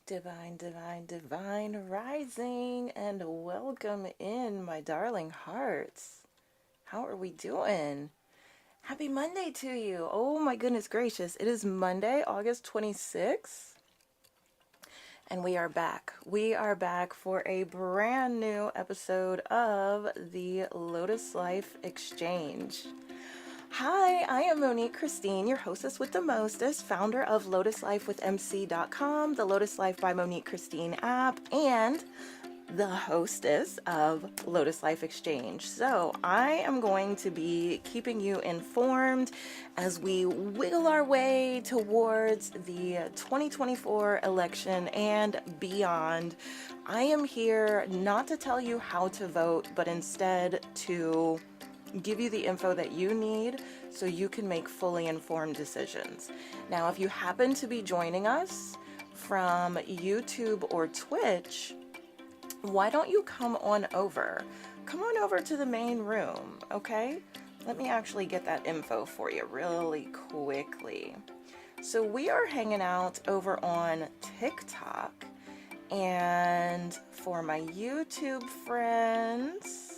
Divine, divine, divine rising, and welcome in, my darling hearts. How are we doing? Happy Monday to you. Oh my goodness gracious. It is Monday, August 26th, and we are back. We are back for a brand new episode of the Lotus Life Exchange. Hi, I am Monique Christine, your hostess with the mostest, founder of LotusLifeWithMC.com, the Lotus Life by Monique Christine app, and the hostess of Lotus Life Exchange. So I am going to be keeping you informed as we wiggle our way towards the 2024 election and beyond. I am here not to tell you how to vote, but instead to give you the info that you need so you can make fully informed decisions. Now, if you happen to be joining us from YouTube or Twitch, why don't you come on over? Come on over to the main room, okay? Let me actually get that info for you really quickly. So we are hanging out over on TikTok, and for my YouTube friends,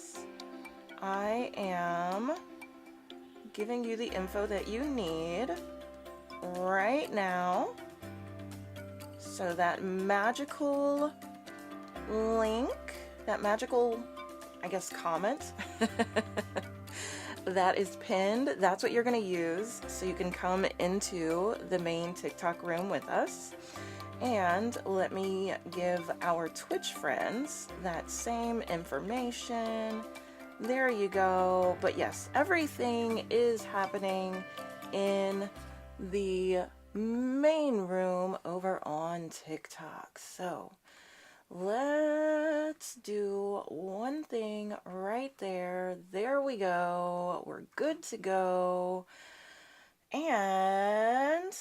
I am giving you the info that you need right now. So that magical link, that magical, I guess, comment that is pinned, that's what you're going to use so you can come into the main TikTok room with us. And let me give our Twitch friends that same information. There you go. But yes, everything is happening in the main room over on TikTok. So let's do one thing right there. There we go. We're good to go. And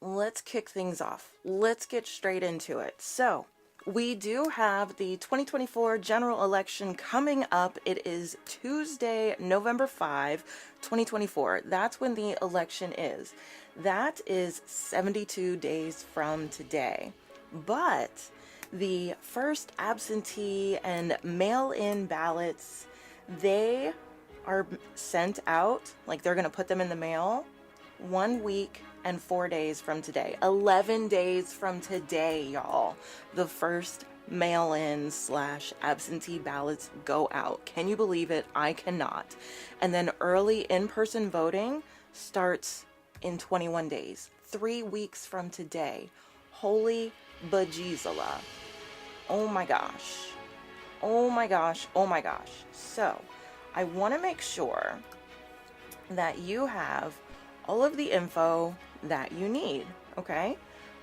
let's kick things off. Let's get straight into it. So we do have the 2024 general election coming up. It is Tuesday, November 5, 2024. That's when the election is. That is 72 days from today. But the first absentee and mail-in ballots, they are sent out, like they're going to put them in the mail 1 week and 4 days from today. 11 days from today, y'all. The first mail-in / absentee ballots go out. Can you believe it? I cannot. And then early in-person voting starts in 21 days. 3 weeks from today. Holy bejeezala. Oh my gosh. Oh my gosh. Oh my gosh. So I want to make sure that you have all of the info that you need, okay?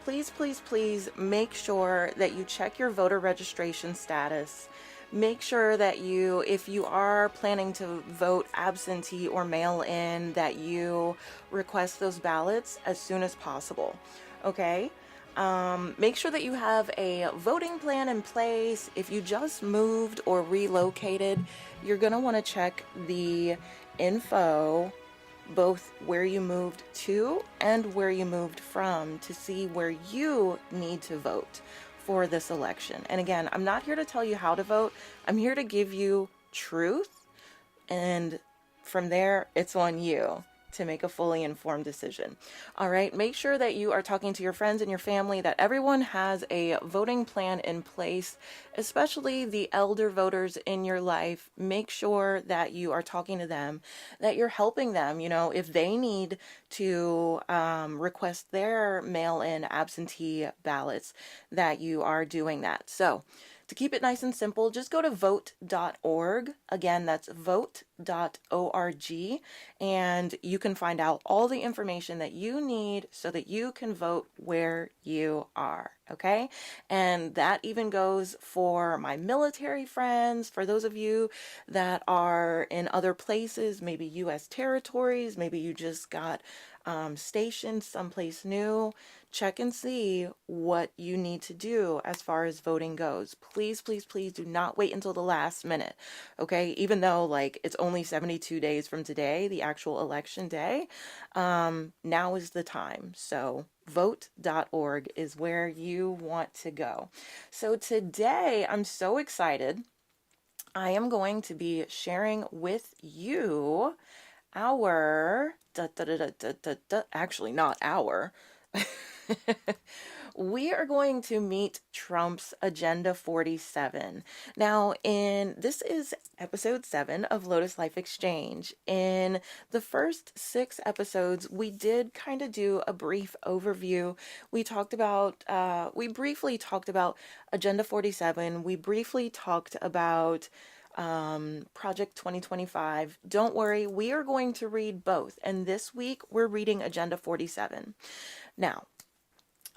Please, please, please make sure that you check your voter registration status. Make sure that you, if you are planning to vote absentee or mail in, that you request those ballots as soon as possible, okay? Make sure that you have a voting plan in place. If you just moved or relocated, you're gonna wanna check the info, both where you moved to and where you moved from, to see where you need to vote for this election. And again, I'm not here to tell you how to vote. I'm here to give you truth, and from there, it's on you. to make a fully informed decision. All right, make sure that you are talking to your friends and your family, that everyone has a voting plan in place, especially the elder voters in your life. Make sure that you are talking to them, that you're helping them. You know, if they need to request their mail-in absentee ballots, that you are doing that. So, to keep it nice and simple, just go to vote.org. Again, that's vote.org, and you can find out all the information that you need so that you can vote where you are, okay? And that even goes for my military friends, for those of you that are in other places, maybe U.S. territories, maybe you just got stationed someplace new. Check and see what you need to do as far as voting goes. Please, please, please do not wait until the last minute, okay? Even though like it's only 72 days from today, the actual election day, now is the time. So vote.org is where you want to go. So today I'm so excited. I am going to be sharing with you our, actually not our, we are going to meet Trump's Agenda 47. Now, this is episode 7 of Lotus Life Exchange. In the first 6 episodes, we did kind of do a brief overview. We briefly talked about Agenda 47. We briefly talked about Project 2025. Don't worry, we are going to read both. And this week, we're reading Agenda 47. Now,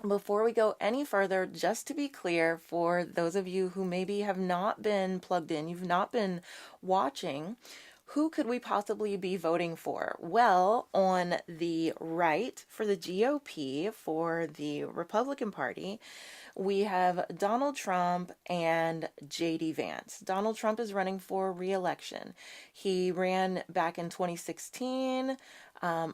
before we go any further, just to be clear, for those of you who maybe have not been plugged in, you've not been watching, who could we possibly be voting for? Well, on the right, for the GOP, for the Republican Party, we have Donald Trump and J.D. Vance. Donald Trump is running for re-election. He ran back in 2016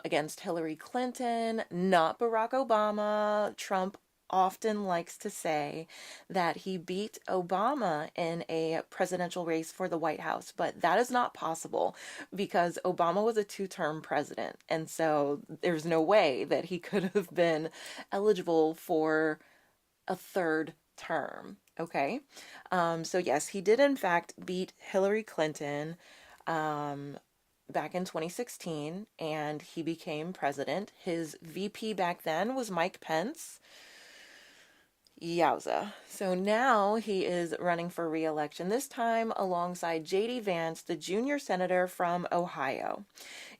against Hillary Clinton, not Barack Obama. Trump often likes to say that he beat Obama in a presidential race for the White House, but that is not possible because Obama was a 2-term president, and so there's no way that he could have been eligible for a 3rd term, okay? So yes, he did in fact beat Hillary Clinton back in 2016, and he became president. His VP back then was Mike Pence. Yowza. So now he is running for re-election, this time alongside J.D. Vance, the junior senator from Ohio.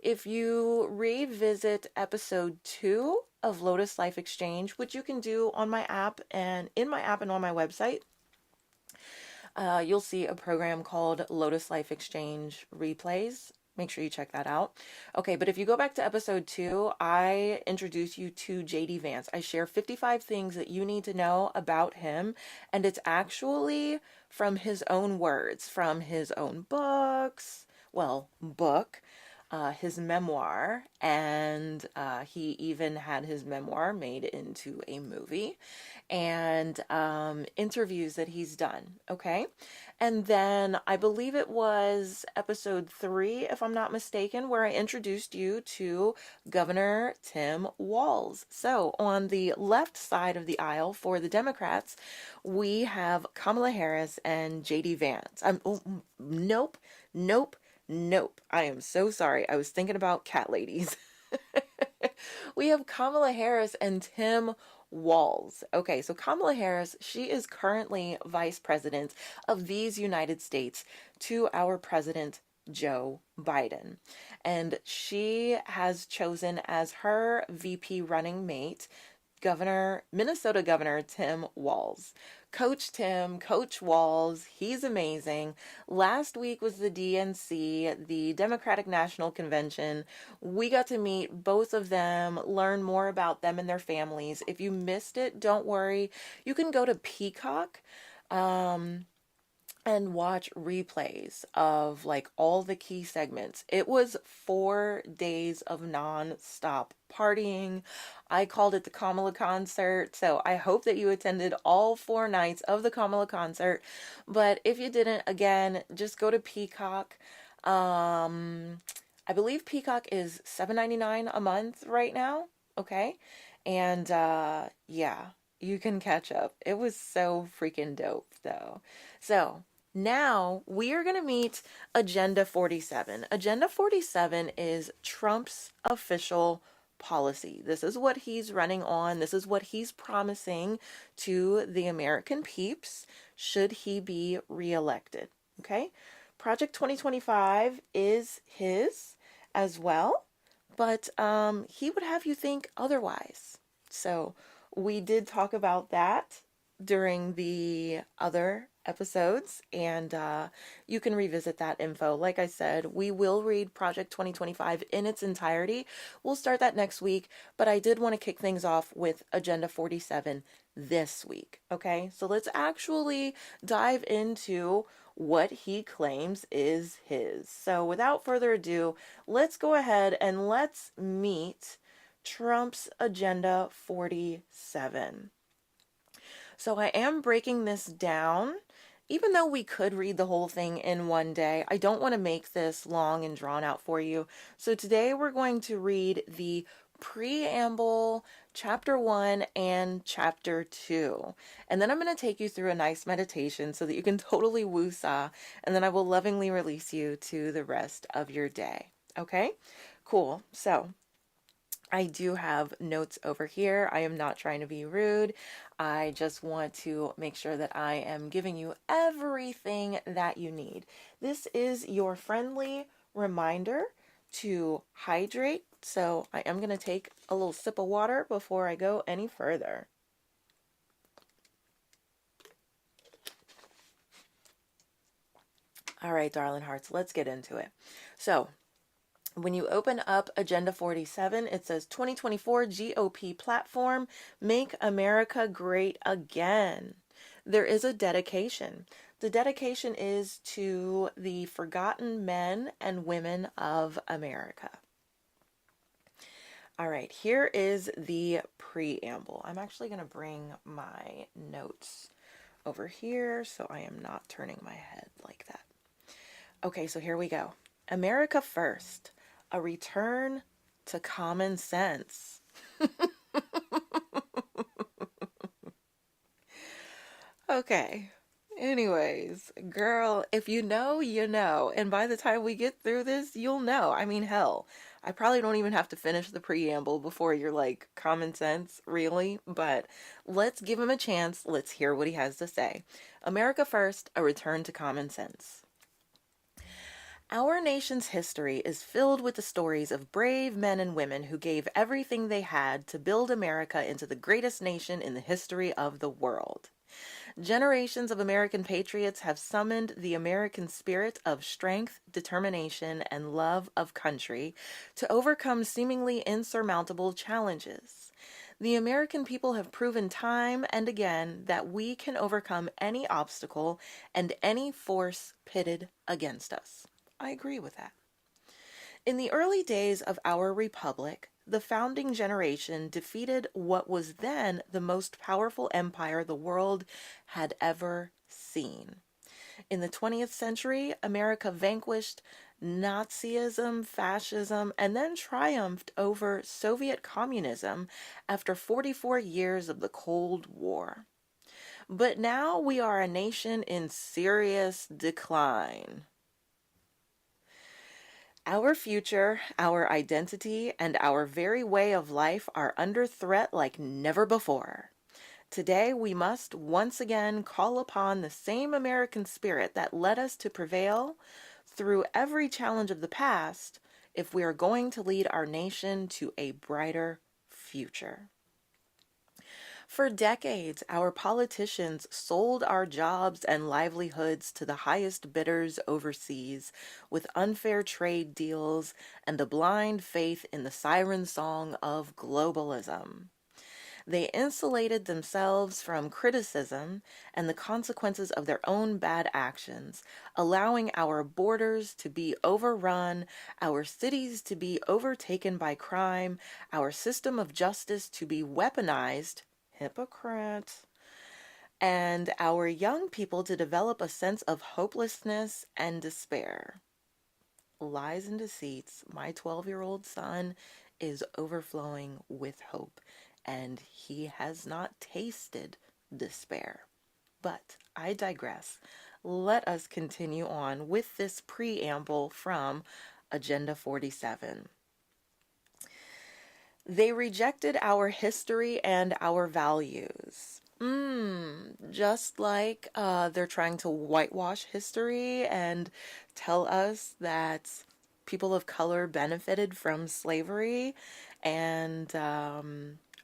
If you revisit episode 2 of Lotus Life Exchange, which you can do on my app and on my website, you'll see a program called Lotus Life Exchange Replays. Make sure you check that out. Okay, but if you go back to episode 2, I introduce you to J.D. Vance. I share 55 things that you need to know about him, and it's actually from his own words, from his own book, his memoir, and he even had his memoir made into a movie, and interviews that he's done, okay? And then I believe it was episode 3, if I'm not mistaken, where I introduced you to Governor Tim Walz. So on the left side of the aisle for the Democrats, we have Kamala Harris and J.D. Vance. Nope. I am so sorry. I was thinking about cat ladies. We have Kamala Harris and Tim Walz. Okay, so Kamala Harris, she is currently vice president of these United States to our president, Joe Biden. And she has chosen as her VP running mate, Minnesota Governor Tim Walz. Coach Tim, Coach Walz, he's amazing. Last week was the DNC, the Democratic National Convention. We got to meet both of them, learn more about them and their families. If you missed it, don't worry. You can go to Peacock and watch replays of like all the key segments. It was 4 days of non-stop partying. I called it the Kamala concert, so I hope that you attended all 4 nights of the Kamala concert. But if you didn't, again, just go to Peacock. I I believe Peacock is $7.99 a month right now. Okay. And yeah, you can catch up. It was so freaking dope though. So now we are going to meet Agenda 47. Agenda 47 is Trump's official policy. This is what he's running on. This is what he's promising to the American peeps should he be reelected. Okay? Project 2025 is his as well, but he would have you think otherwise. So we did talk about that during the other episodes, and you can revisit that info. Like I said, we will read Project 2025 in its entirety. We'll start that next week, but I did want to kick things off with Agenda 47 this week. Okay, so let's actually dive into what he claims is his. So without further ado, let's go ahead and let's meet Trump's Agenda 47. So I am breaking this down. Even though we could read the whole thing in one day, I don't want to make this long and drawn out for you. So today we're going to read the preamble, chapter 1 and chapter 2. And then I'm going to take you through a nice meditation so that you can totally woosah, and then I will lovingly release you to the rest of your day. Okay? Cool. So I do have notes over here. I am not trying to be rude. I just want to make sure that I am giving you everything that you need. This is your friendly reminder to hydrate. So I am going to take a little sip of water before I go any further. All right, darling hearts, let's get into it. So when you open up Agenda 47, it says 2024 GOP platform, Make America Great Again. There is a dedication. The dedication is to the forgotten men and women of America. All right, here is the preamble. I'm actually going to bring my notes over here so I am not turning my head like that. Okay, so here we go. America first. A return to common sense. Okay. Anyways, girl, if you know, you know. And by the time we get through this, you'll know. I mean, hell, I probably don't even have to finish the preamble before you're like, common sense, really? But let's give him a chance. Let's hear what he has to say. America first, a return to common sense. Our nation's history is filled with the stories of brave men and women who gave everything they had to build America into the greatest nation in the history of the world. Generations of American patriots have summoned the American spirit of strength, determination, and love of country to overcome seemingly insurmountable challenges. The American people have proven time and again that we can overcome any obstacle and any force pitted against us. I agree with that. In the early days of our republic, the founding generation defeated what was then the most powerful empire the world had ever seen. In the 20th century, America vanquished Nazism, fascism, and then triumphed over Soviet communism after 44 years of the Cold War. But now we are a nation in serious decline. Our future, our identity, and our very way of life are under threat like never before. Today, we must once again call upon the same American spirit that led us to prevail through every challenge of the past if we are going to lead our nation to a brighter future. For decades, our politicians sold our jobs and livelihoods to the highest bidders overseas with unfair trade deals and a blind faith in the siren song of globalism. They insulated themselves from criticism and the consequences of their own bad actions, allowing our borders to be overrun, our cities to be overtaken by crime, our system of justice to be weaponized, hypocrite, and our young people to develop a sense of hopelessness and despair. lies and deceits, my 12-year-old son is overflowing with hope, and he has not tasted despair. But I digress. Let us continue on with this preamble from Agenda 47. They rejected our history and our values. Just like they're trying to whitewash history and tell us that people of color benefited from slavery and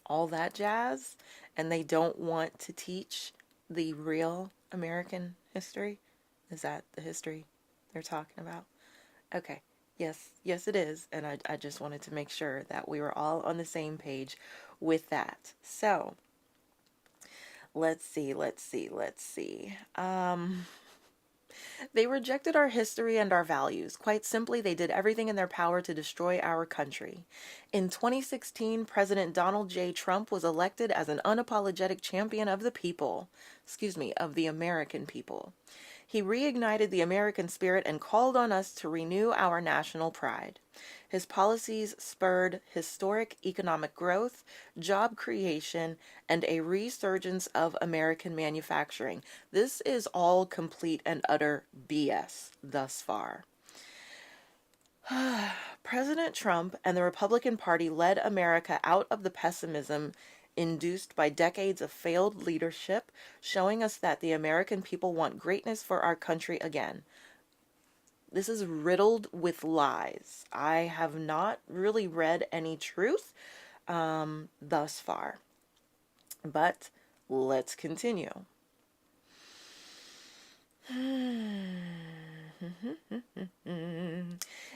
all that jazz, and they don't want to teach the real American history. Is that the history they're talking about? Okay. Yes, yes, it is. And I just wanted to make sure that we were all on the same page with that. So, let's see. They rejected our history and our values. Quite simply, they did everything in their power to destroy our country. In 2016, President Donald J. Trump was elected as an unapologetic champion of the people. Excuse me, of the American people. He reignited the American spirit and called on us to renew our national pride. His policies spurred historic economic growth, job creation, and a resurgence of American manufacturing. This is all complete and utter BS thus far. President Trump and the Republican Party led America out of the pessimism induced by decades of failed leadership, showing us that the American people want greatness for our country again. This is riddled with lies. I have not really read any truth thus far. But let's continue.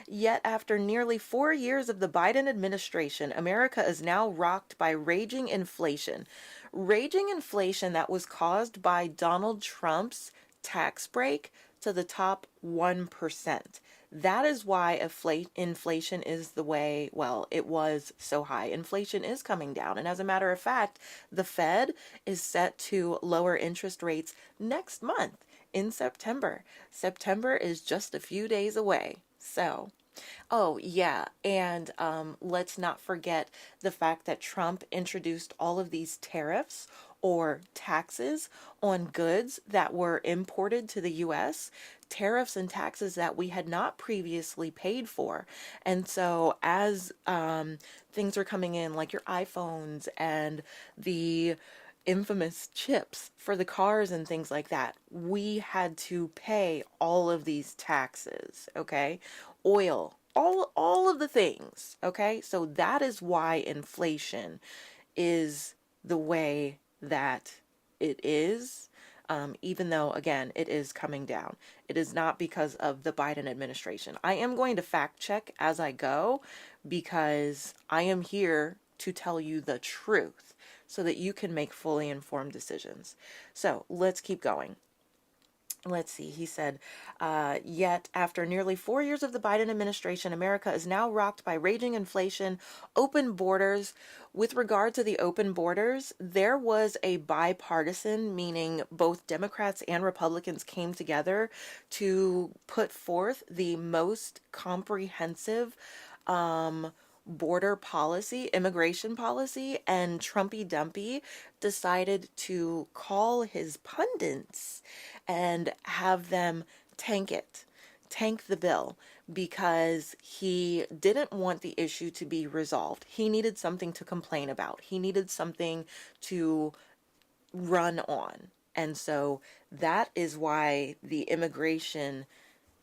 Yet, after nearly 4 years of the Biden administration, America is now rocked by raging inflation. Raging inflation that was caused by Donald Trump's tax break to the top 1%. That is why inflation is the way, well, it was so high. Inflation is coming down. And as a matter of fact, the Fed is set to lower interest rates next month in September. September is just a few days away. So, oh yeah, and let's not forget the fact that Trump introduced all of these tariffs or taxes on goods that were imported to the U.S., tariffs and taxes that we had not previously paid for. And so as things are coming in, like your iPhones and the infamous chips for the cars and things like that, we had to pay all of these taxes, okay? Oil, all of the things, okay? So that is why inflation is the way that it is, even though, again, it is coming down. It is not because of the Biden administration. I am going to fact check as I go because I am here to tell you the truth so that you can make fully informed decisions. So let's keep going. Let's see, he said, yet after nearly 4 years of the Biden administration, America is now rocked by raging inflation, open borders. With regard to the open borders, there was a bipartisan, meaning both Democrats and Republicans came together to put forth the most comprehensive border policy, immigration policy, and Trumpy Dumpy decided to call his pundits and have them tank the bill, because he didn't want the issue to be resolved. He needed something to complain about. He needed something to run on. And so that is why the immigration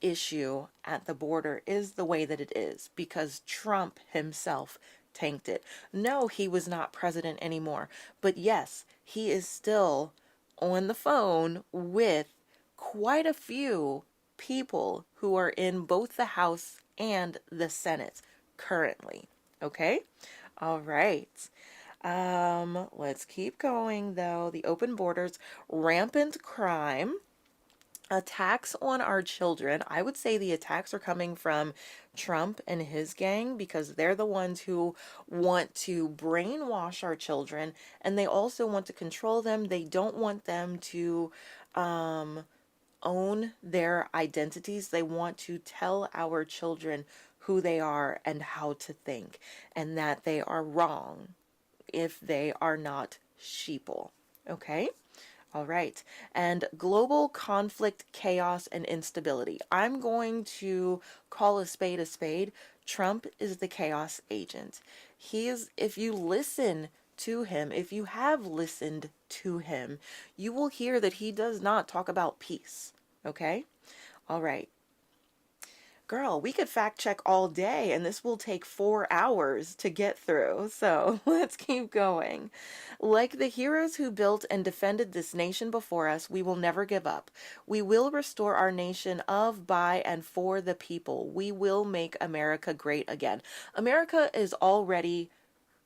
issue at the border is the way that it is, because Trump himself tanked it. No, he was not president anymore. But yes, he is still on the phone with quite a few people who are in both the House and the Senate currently. Okay? All right. Let's keep going though. The open borders, rampant crime, attacks on our children. I would say the attacks are coming from Trump and his gang, because they're the ones who want to brainwash our children, and they also want to control them. They don't want them to own their identities. They want to tell our children who they are and how to think, and that they are wrong if they are not sheeple. Okay? All right. And global conflict, chaos, and instability. I'm going to call a spade a spade. Trump is the chaos agent. He is, if you listen to him, if you have listened to him, you will hear that he does not talk about peace. Okay? All right. Girl, we could fact check all day and this will take 4 hours to get through. So let's keep going. Like the heroes who built and defended this nation before us, we will never give up. We will restore our nation of, by, and for the people. We will make America great again. America is already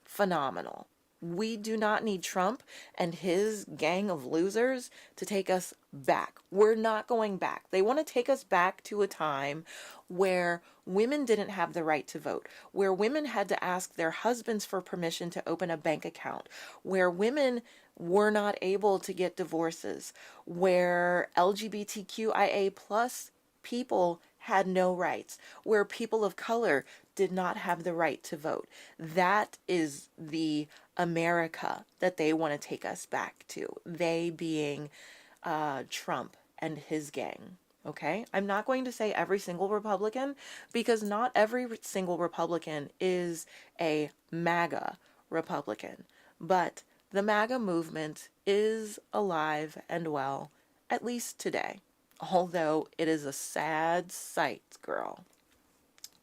phenomenal. We do not need Trump and his gang of losers to take us back. We're not going back. They want to take us back to a time where women didn't have the right to vote, where women had to ask their husbands for permission to open a bank account, where women were not able to get divorces, where LGBTQIA plus people had no rights, where people of color did not have the right to vote. That is the America that they want to take us back to. They being Trump and his gang. Okay? I'm not going to say every single Republican, because not every single Republican is a MAGA Republican. But the MAGA movement is alive and well, at least today. Although it is a sad sight, girl.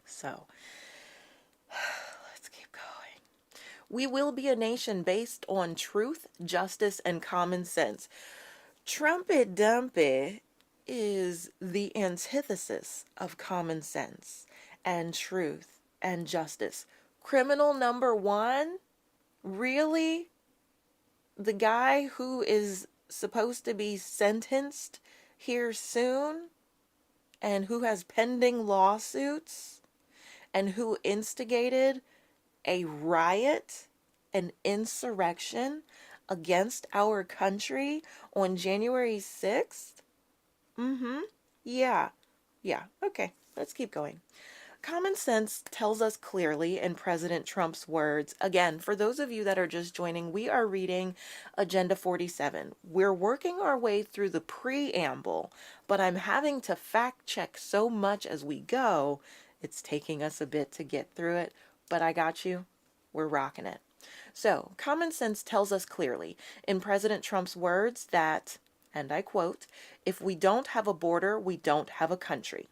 So, let's keep going. We will be a nation based on truth, justice, and common sense. Trumpy Dumpy is the antithesis of common sense and truth and justice. Criminal number one? Really? The guy who is supposed to be sentenced here soon and who has pending lawsuits and who instigated a riot, an insurrection against our country on January 6th? Yeah. Okay, let's keep going. Common sense tells us clearly in President Trump's words. Again, for those of you that are just joining, we are reading Agenda 47. We're working our way through the preamble, but I'm having to fact check so much as we go. It's taking us a bit to get through it, but I got you. We're rocking it. So, common sense tells us clearly in President Trump's words that, and I quote, "If we don't have a border, we don't have a country."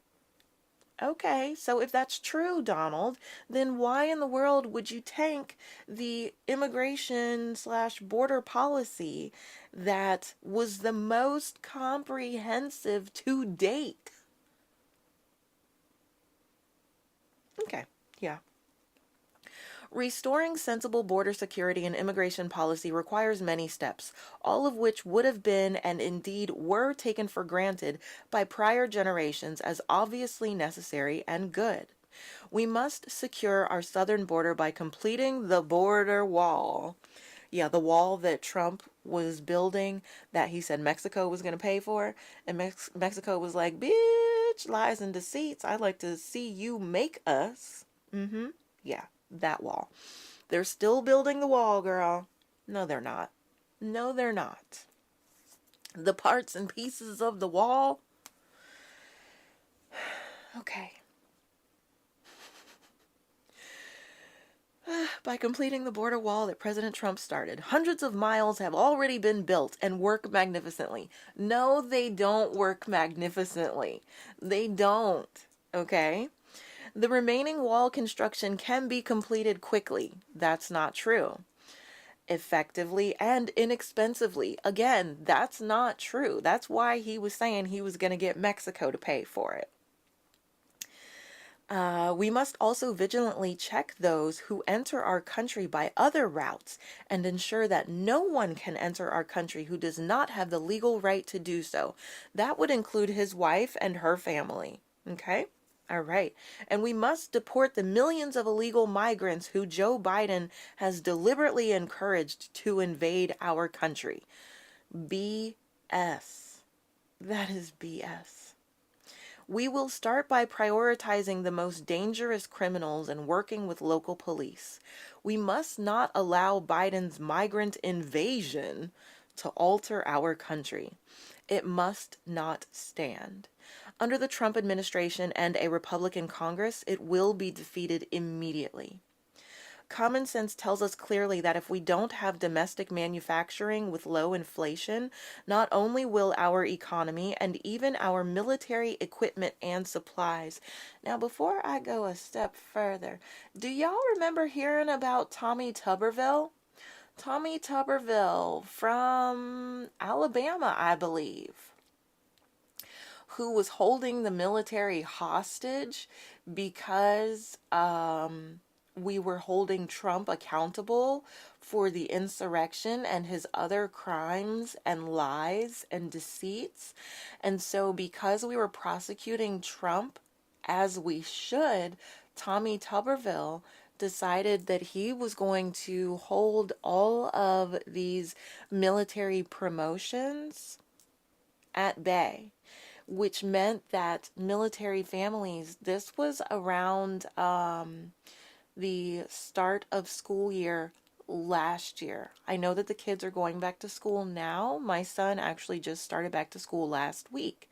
Okay, so if that's true, Donald, then why in the world would you tank the immigration/border policy that was the most comprehensive to date? Okay, yeah. Restoring sensible border security and immigration policy requires many steps, all of which would have been and indeed were taken for granted by prior generations as obviously necessary and good. We must secure our southern border by completing the border wall. Yeah, the wall that Trump was building that he said Mexico was going to pay for. And Mexico was like, bitch, lies and deceits. I'd like to see you make us. Yeah, that wall. They're still building the wall, girl. No, they're not. No, they're not. The parts and pieces of the wall. Okay. By completing the border wall that President Trump started, hundreds of miles have already been built and work magnificently. No, they don't work magnificently. They don't. Okay? The remaining wall construction can be completed quickly. That's not true. Effectively and inexpensively. Again, that's not true. That's why he was saying he was going to get Mexico to pay for it. We must also vigilantly check those who enter our country by other routes and ensure that no one can enter our country who does not have the legal right to do so. That would include his wife and her family. Okay? All right. And we must deport the millions of illegal migrants who Joe Biden has deliberately encouraged to invade our country. BS. That is BS. We will start by prioritizing the most dangerous criminals and working with local police. We must not allow Biden's migrant invasion to alter our country. It must not stand. Under the Trump administration and a Republican Congress, it will be defeated immediately. Common sense tells us clearly that if we don't have domestic manufacturing with low inflation, not only will our economy and even our military equipment and supplies. Now, before I go a step further, do y'all remember hearing about Tommy Tuberville? Tommy Tuberville from Alabama, I believe, who was holding the military hostage because we were holding Trump accountable for the insurrection and his other crimes and lies and deceits. And so because we were prosecuting Trump as we should, Tommy Tuberville decided that he was going to hold all of these military promotions at bay, which meant that military families, this was around the start of school year last year. I know that the kids are going back to school now. My son actually just started back to school last week.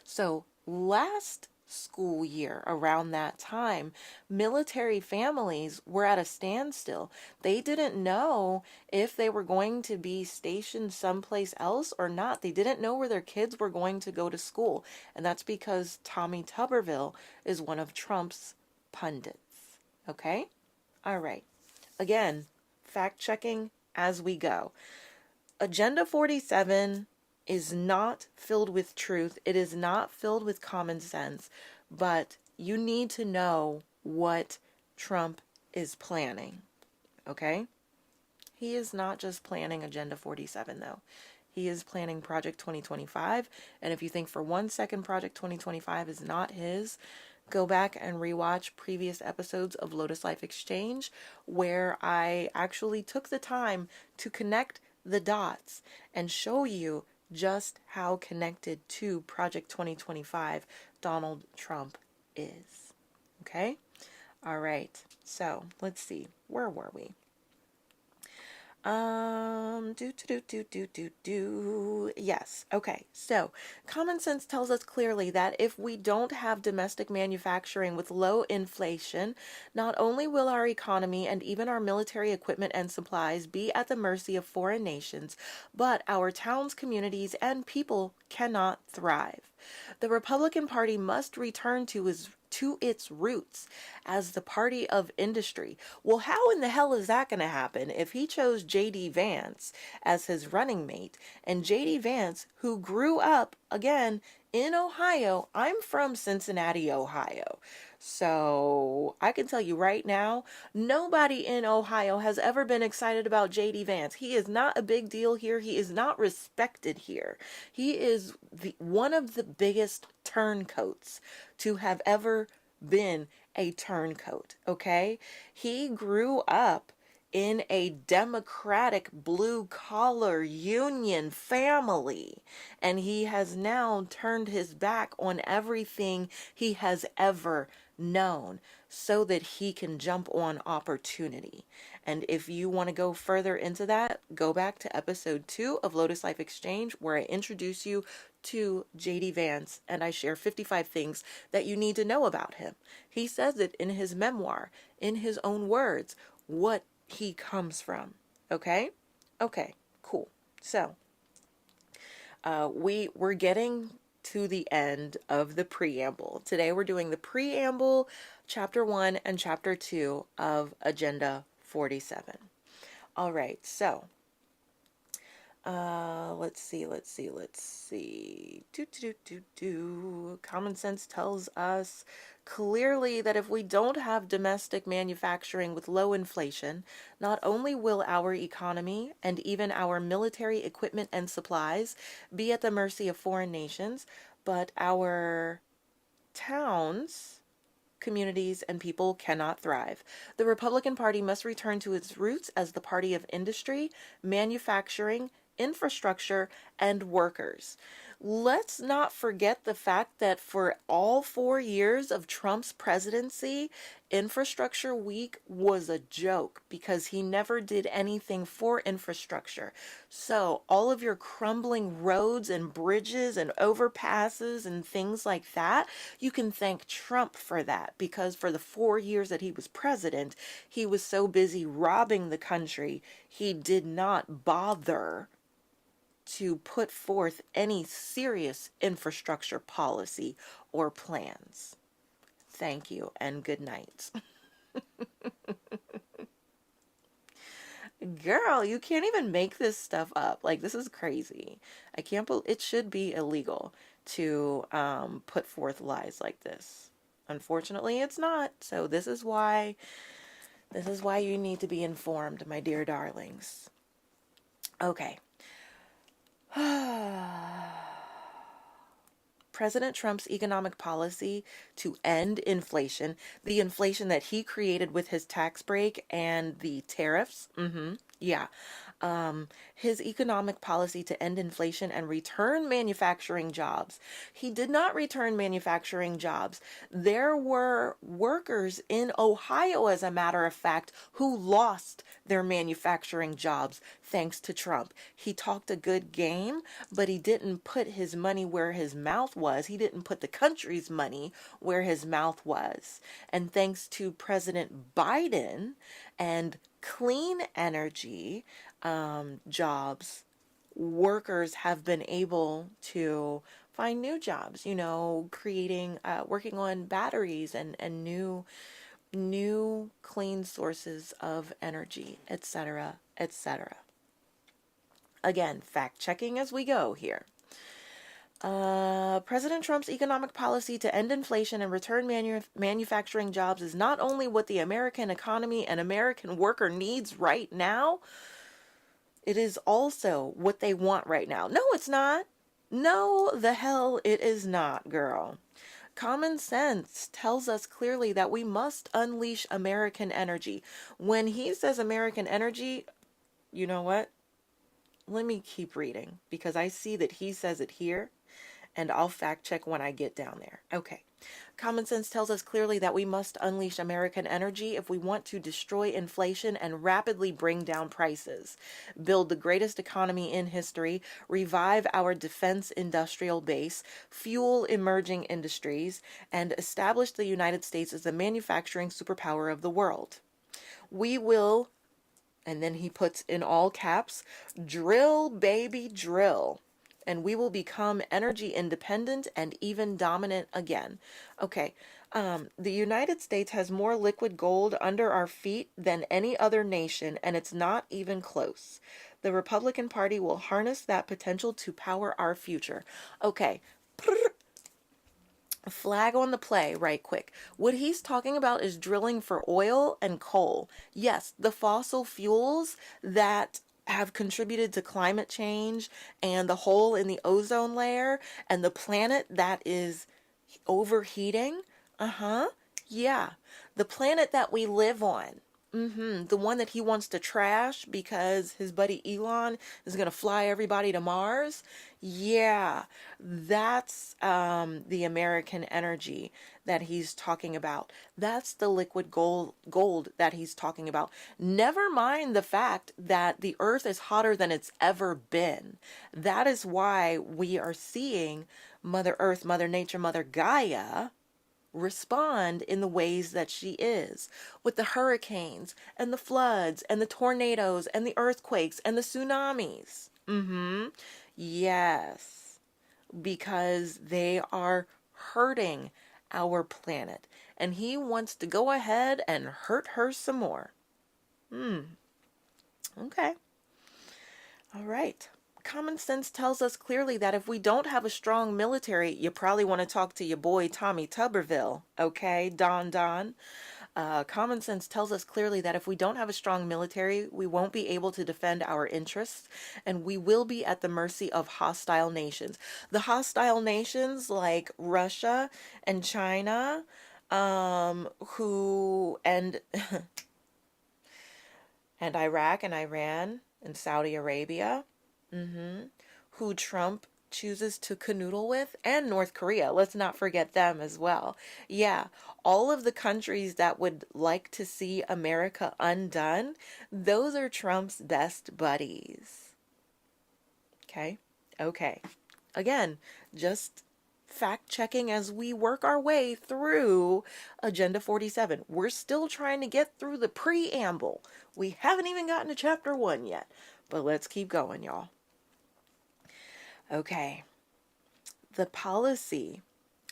So last school year, around that time, military families were at a standstill. They didn't know if they were going to be stationed someplace else or not. They didn't know where their kids were going to go to school. And that's because Tommy Tuberville is one of Trump's pundits. Okay? All right. Again, fact checking as we go. Agenda 47 is not filled with truth. It is not filled with common sense, but you need to know what Trump is planning. Okay? He is not just planning Agenda 47, though. He is planning Project 2025. And if you think for 1 second Project 2025 is not his, go back and rewatch previous episodes of Lotus Life Exchange, where I actually took the time to connect the dots and show you just how connected to Project 2025 Donald Trump is. Okay? All right. So let's see. Where were we? Yes. Okay. So common sense tells us clearly that if we don't have domestic manufacturing with low inflation, not only will our economy and even our military equipment and supplies be at the mercy of foreign nations, but our towns, communities, and people cannot thrive. The Republican Party must return to its roots as the party of industry. Well, how in the hell is that going to happen if he chose J.D. Vance as his running mate? And J.D. Vance, who grew up, again, in Ohio. I'm from Cincinnati, Ohio. So I can tell you right now, nobody in Ohio has ever been excited about J.D. Vance. He is not a big deal here. He is not respected here. He is one of the biggest turncoats to have ever been a turncoat, okay? He grew up in a democratic blue-collar union family, and he has now turned his back on everything he has ever known so that he can jump on opportunity. And if you want to go further into that, go back to episode 2 of Lotus Life Exchange, where I introduce you to J.D. Vance and I share 55 things that you need to know about him. He says it in his memoir, in his own words, what he comes from. Okay? Okay, cool. So, we're getting to the end of the preamble. Today we're doing the preamble, chapter 1 and chapter 2 of Agenda 47. All right, so let's see. Common sense tells us clearly that if we don't have domestic manufacturing with low inflation, not only will our economy and even our military equipment and supplies be at the mercy of foreign nations, but our towns, communities, and people cannot thrive. The Republican Party must return to its roots as the party of industry, manufacturing, infrastructure and workers. Let's not forget the fact that for all 4 years of Trump's presidency, Infrastructure Week was a joke because he never did anything for infrastructure. So, all of your crumbling roads and bridges and overpasses and things like that, you can thank Trump for that because for the 4 years that he was president, he was so busy robbing the country, he did not bother to put forth any serious infrastructure policy or plans. Thank you and good night. Girl, you can't even make this stuff up. Like, this is crazy. I can't believe it should be illegal to put forth lies like this. Unfortunately, it's not. So this is why you need to be informed, my dear darlings. Okay. President Trump's economic policy to end inflation, the inflation that he created with his tax break and the tariffs, yeah. His economic policy to end inflation and return manufacturing jobs. He did not return manufacturing jobs. There were workers in Ohio, as a matter of fact, who lost their manufacturing jobs thanks to Trump. He talked a good game, but he didn't put his money where his mouth was. He didn't put the country's money where his mouth was. And thanks to President Biden and clean energy jobs, workers have been able to find new jobs, creating, working on batteries and new clean sources of energy, etc., etc. Again, fact checking as we go here. President Trump's economic policy to end inflation and return manufacturing jobs is not only what the American economy and American worker needs right now, it is also what they want right now. No, it's not. No, the hell it is not, girl. Common sense tells us clearly that we must unleash American energy. When he says American energy, you know what? Let me keep reading because I see that he says it here and I'll fact check when I get down there. Okay. Common sense tells us clearly that we must unleash American energy if we want to destroy inflation and rapidly bring down prices, build the greatest economy in history, revive our defense industrial base, fuel emerging industries, and establish the United States as the manufacturing superpower of the world. We will, and then he puts in all caps, drill, baby, drill. And we will become energy independent and even dominant again. Okay, the United States has more liquid gold under our feet than any other nation, and it's not even close. The Republican Party will harness that potential to power our future. Okay, flag on the play right quick. What he's talking about is drilling for oil and coal. Yes, the fossil fuels that have contributed to climate change and the hole in the ozone layer and the planet that is overheating. Yeah. The planet that we live on. The one that he wants to trash because his buddy Elon is going to fly everybody to Mars. Yeah, that's the American energy that he's talking about. That's the liquid gold that he's talking about. Never mind the fact that the earth is hotter than it's ever been. That is why we are seeing Mother Earth, Mother Nature, Mother Gaia respond in the ways that she is, with the hurricanes and the floods and the tornadoes and the earthquakes and the tsunamis. Yes, because they are hurting our planet, and he wants to go ahead and hurt her some more. Okay. All right. Common sense tells us clearly that if we don't have a strong military, you probably want to talk to your boy Tommy Tuberville, okay, Don. Common sense tells us clearly that if we don't have a strong military, we won't be able to defend our interests, and we will be at the mercy of hostile nations. The hostile nations like Russia and China, who and and Iraq and Iran and Saudi Arabia. Who Trump chooses to canoodle with, and North Korea. Let's not forget them as well. Yeah, all of the countries that would like to see America undone, those are Trump's best buddies. Okay? Okay. Again, just fact checking as we work our way through Agenda 47. We're still trying to get through the preamble. We haven't even gotten to chapter 1 yet, but let's keep going, y'all. Okay. The policy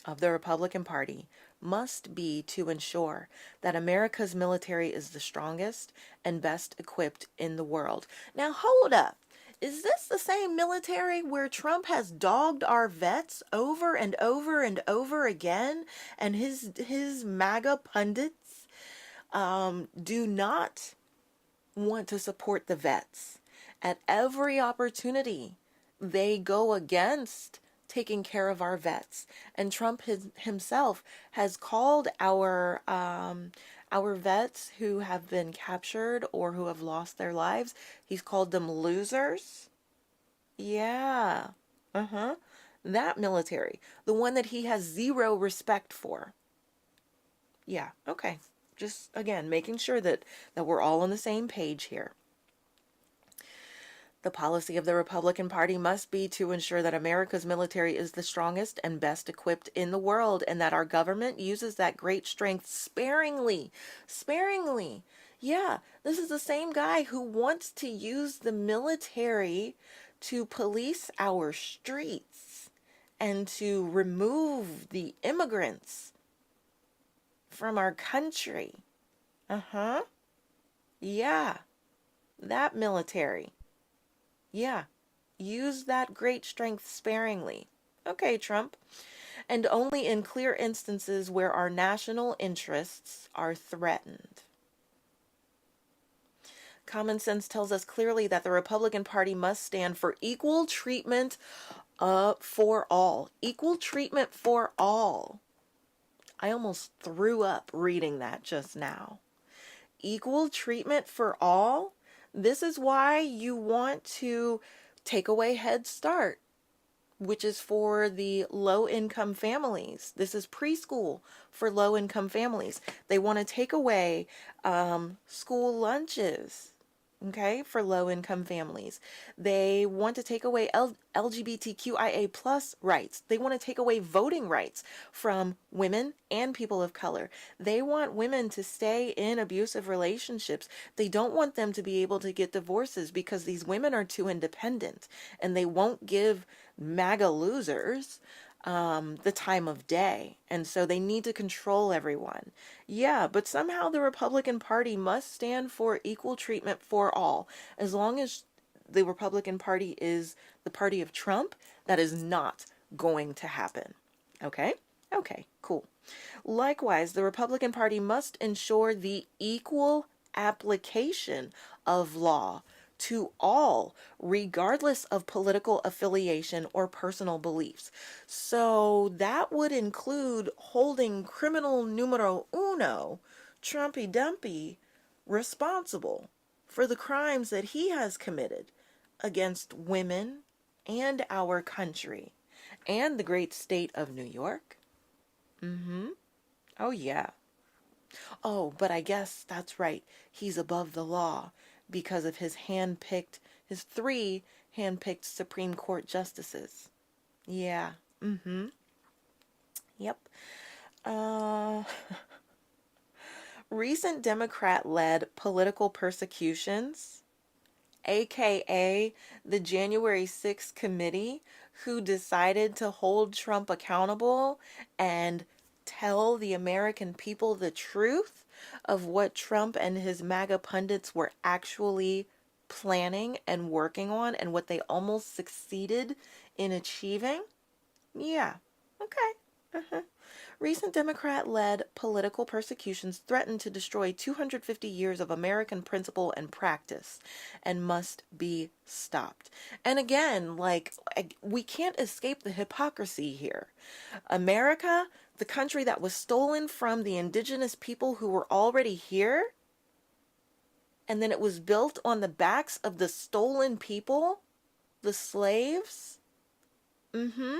of the Republican Party must be to ensure that America's military is the strongest and best equipped in the world. Now, hold up. Is this the same military where Trump has dogged our vets over and over and over again, and his MAGA pundits do not want to support the vets? At every opportunity, they go against taking care of our vets. And Trump himself has called our vets who have been captured or who have lost their lives, he's called them losers. Yeah. Uh-huh. That military, the one that he has zero respect for. Yeah, okay. Just again, making sure that we're all on the same page here. The policy of the Republican Party must be to ensure that America's military is the strongest and best equipped in the world, and that our government uses that great strength sparingly. Sparingly. Yeah, this is the same guy who wants to use the military to police our streets and to remove the immigrants from our country. Uh-huh. Yeah, that military. Yeah, use that great strength sparingly. Okay, Trump. And only in clear instances where our national interests are threatened. Common sense tells us clearly that the Republican Party must stand for equal treatment for all. Equal treatment for all. I almost threw up reading that just now. Equal treatment for all? This is why you want to take away Head Start, which is for the low-income families. This is preschool for low-income families. They want to take away school lunches, okay, for low-income families. They want to take away LGBTQIA plus rights. They want to take away voting rights from women and people of color. They want women to stay in abusive relationships. They don't want them to be able to get divorces because these women are too independent, and they won't give MAGA losers the time of day. And so they need to control everyone. Yeah, but somehow the Republican Party must stand for equal treatment for all. As long as the Republican Party is the party of Trump, that is not going to happen. Okay? Okay, cool. Likewise, the Republican Party must ensure the equal application of law to all, regardless of political affiliation or personal beliefs. So that would include holding criminal numero uno, Trumpy Dumpy, responsible for the crimes that he has committed against women and our country and the great state of New York. Oh, yeah. Oh, but I guess that's right. He's above the law because of his 3 hand-picked Supreme Court justices. Yeah. Yep. Uh, Recent Democrat-led political persecutions, aka the January 6th committee, who decided to hold Trump accountable and tell the American people the truth of what Trump and his MAGA pundits were actually planning and working on and what they almost succeeded in achieving. Yeah, okay. Recent Democrat-led political persecutions threaten to destroy 250 years of American principle and practice and must be stopped. And again, we can't escape the hypocrisy here. America, the country that was stolen from the indigenous people who were already here, and then it was built on the backs of the stolen people. the slaves. Mm-hmm.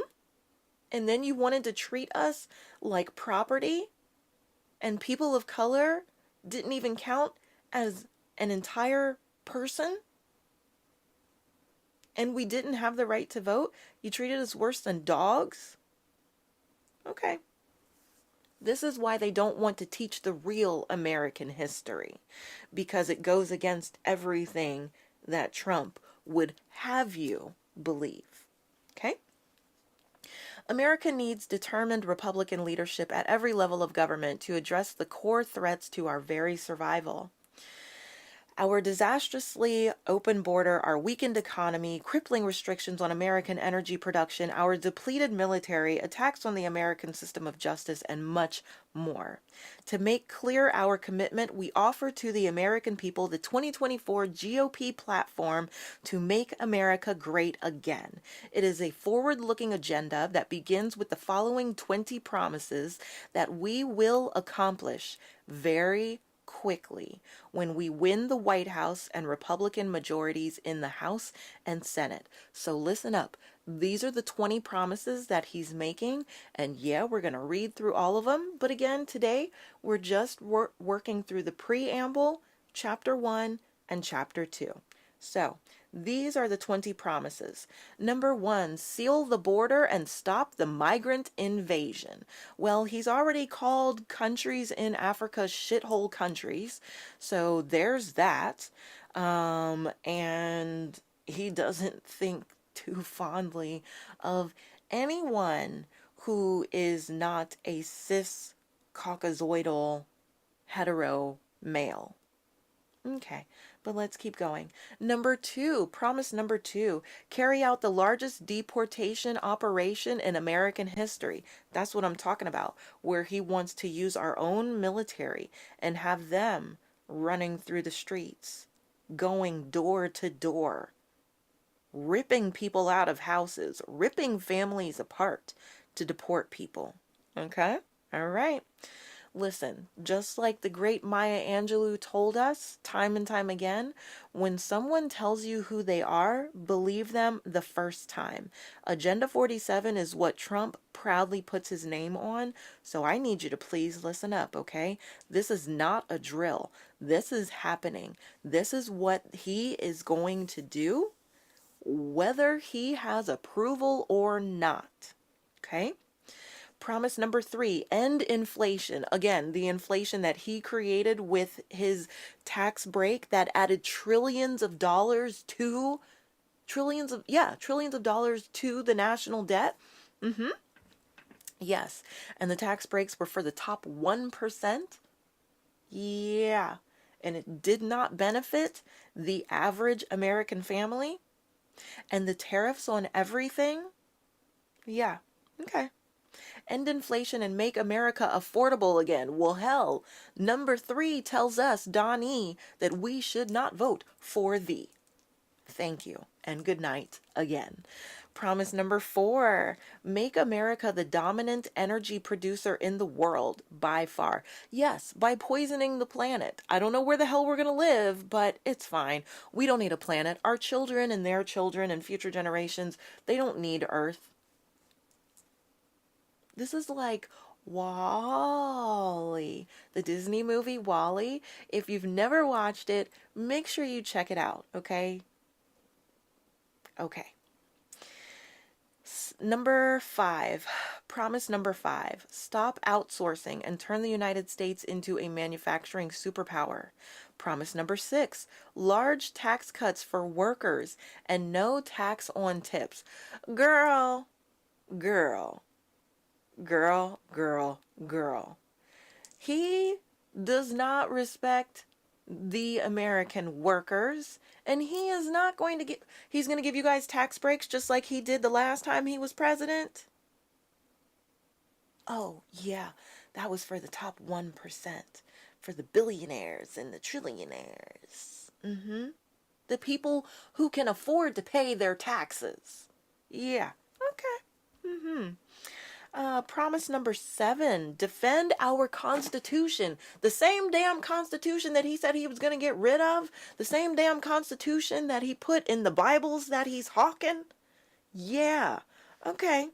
And then you wanted to treat us like property, and people of color didn't even count as an entire person, and we didn't have the right to vote. You treated us worse than dogs. Okay. This is why they don't want to teach the real American history, because it goes against everything that Trump would have you believe. Okay? America needs determined Republican leadership at every level of government to address the core threats to our very survival. Our disastrously open border, our weakened economy, crippling restrictions on American energy production, our depleted military, attacks on the American system of justice, and much more. To make clear our commitment, we offer to the American people the 2024 GOP platform to make America great again. It is a forward-looking agenda that begins with the following 20 promises that we will accomplish very quickly when we win the White House and Republican majorities in the House and Senate. So listen up. These are the 20 promises that he's making, and yeah, we're going to read through all of them. But again, today we're just working through the preamble, chapter 1 and chapter 2. So these are the 20 promises. Number 1, seal the border and stop the migrant invasion. Well, he's already called countries in Africa shithole countries, so there's that. And he doesn't think too fondly of anyone who is not a cis caucasoidal hetero male. Okay, but let's keep going. Number 2, promise number 2, carry out the largest deportation operation in American history. That's what I'm talking about, where he wants to use our own military and have them running through the streets, going door to door, ripping people out of houses, ripping families apart to deport people. Okay? All right. Listen, just like the great Maya Angelou told us time and time again, when someone tells you who they are, believe them the first time. Agenda 47 is what Trump proudly puts his name on, so I need you to please listen up, okay? This is not a drill. This is happening. This is what he is going to do, whether he has approval or not, okay? Promise number 3, end inflation. Again, the inflation that he created with his tax break that added trillions of dollars to the national debt. Yes. And the tax breaks were for the top 1%. Yeah. And it did not benefit the average American family. And the tariffs on everything. Yeah. Okay. End inflation and make America affordable again. Well, hell, number 3 tells us, Donnie, that we should not vote for thee. Thank you, and good night again. Promise number 4, make America the dominant energy producer in the world, by far. Yes, by poisoning the planet. I don't know where the hell we're going to live, but it's fine. We don't need a planet. Our children and their children and future generations, they don't need Earth. This is like WALL-E, the Disney movie WALL-E. If you've never watched it, make sure you check it out, okay? Okay. Number 5, promise number 5, stop outsourcing and turn the United States into a manufacturing superpower. Promise number 6, large tax cuts for workers and no tax on tips. Girl. He does not respect the American workers, and he is not going to he's going to give you guys tax breaks just like he did the last time he was president. Oh, yeah, that was for the top 1%, for the billionaires and the trillionaires. The people who can afford to pay their taxes. Yeah, okay. Promise number 7, defend our Constitution. The same damn Constitution that he said he was going to get rid of. The same damn Constitution that he put in the Bibles that he's hawking. Yeah. Okay.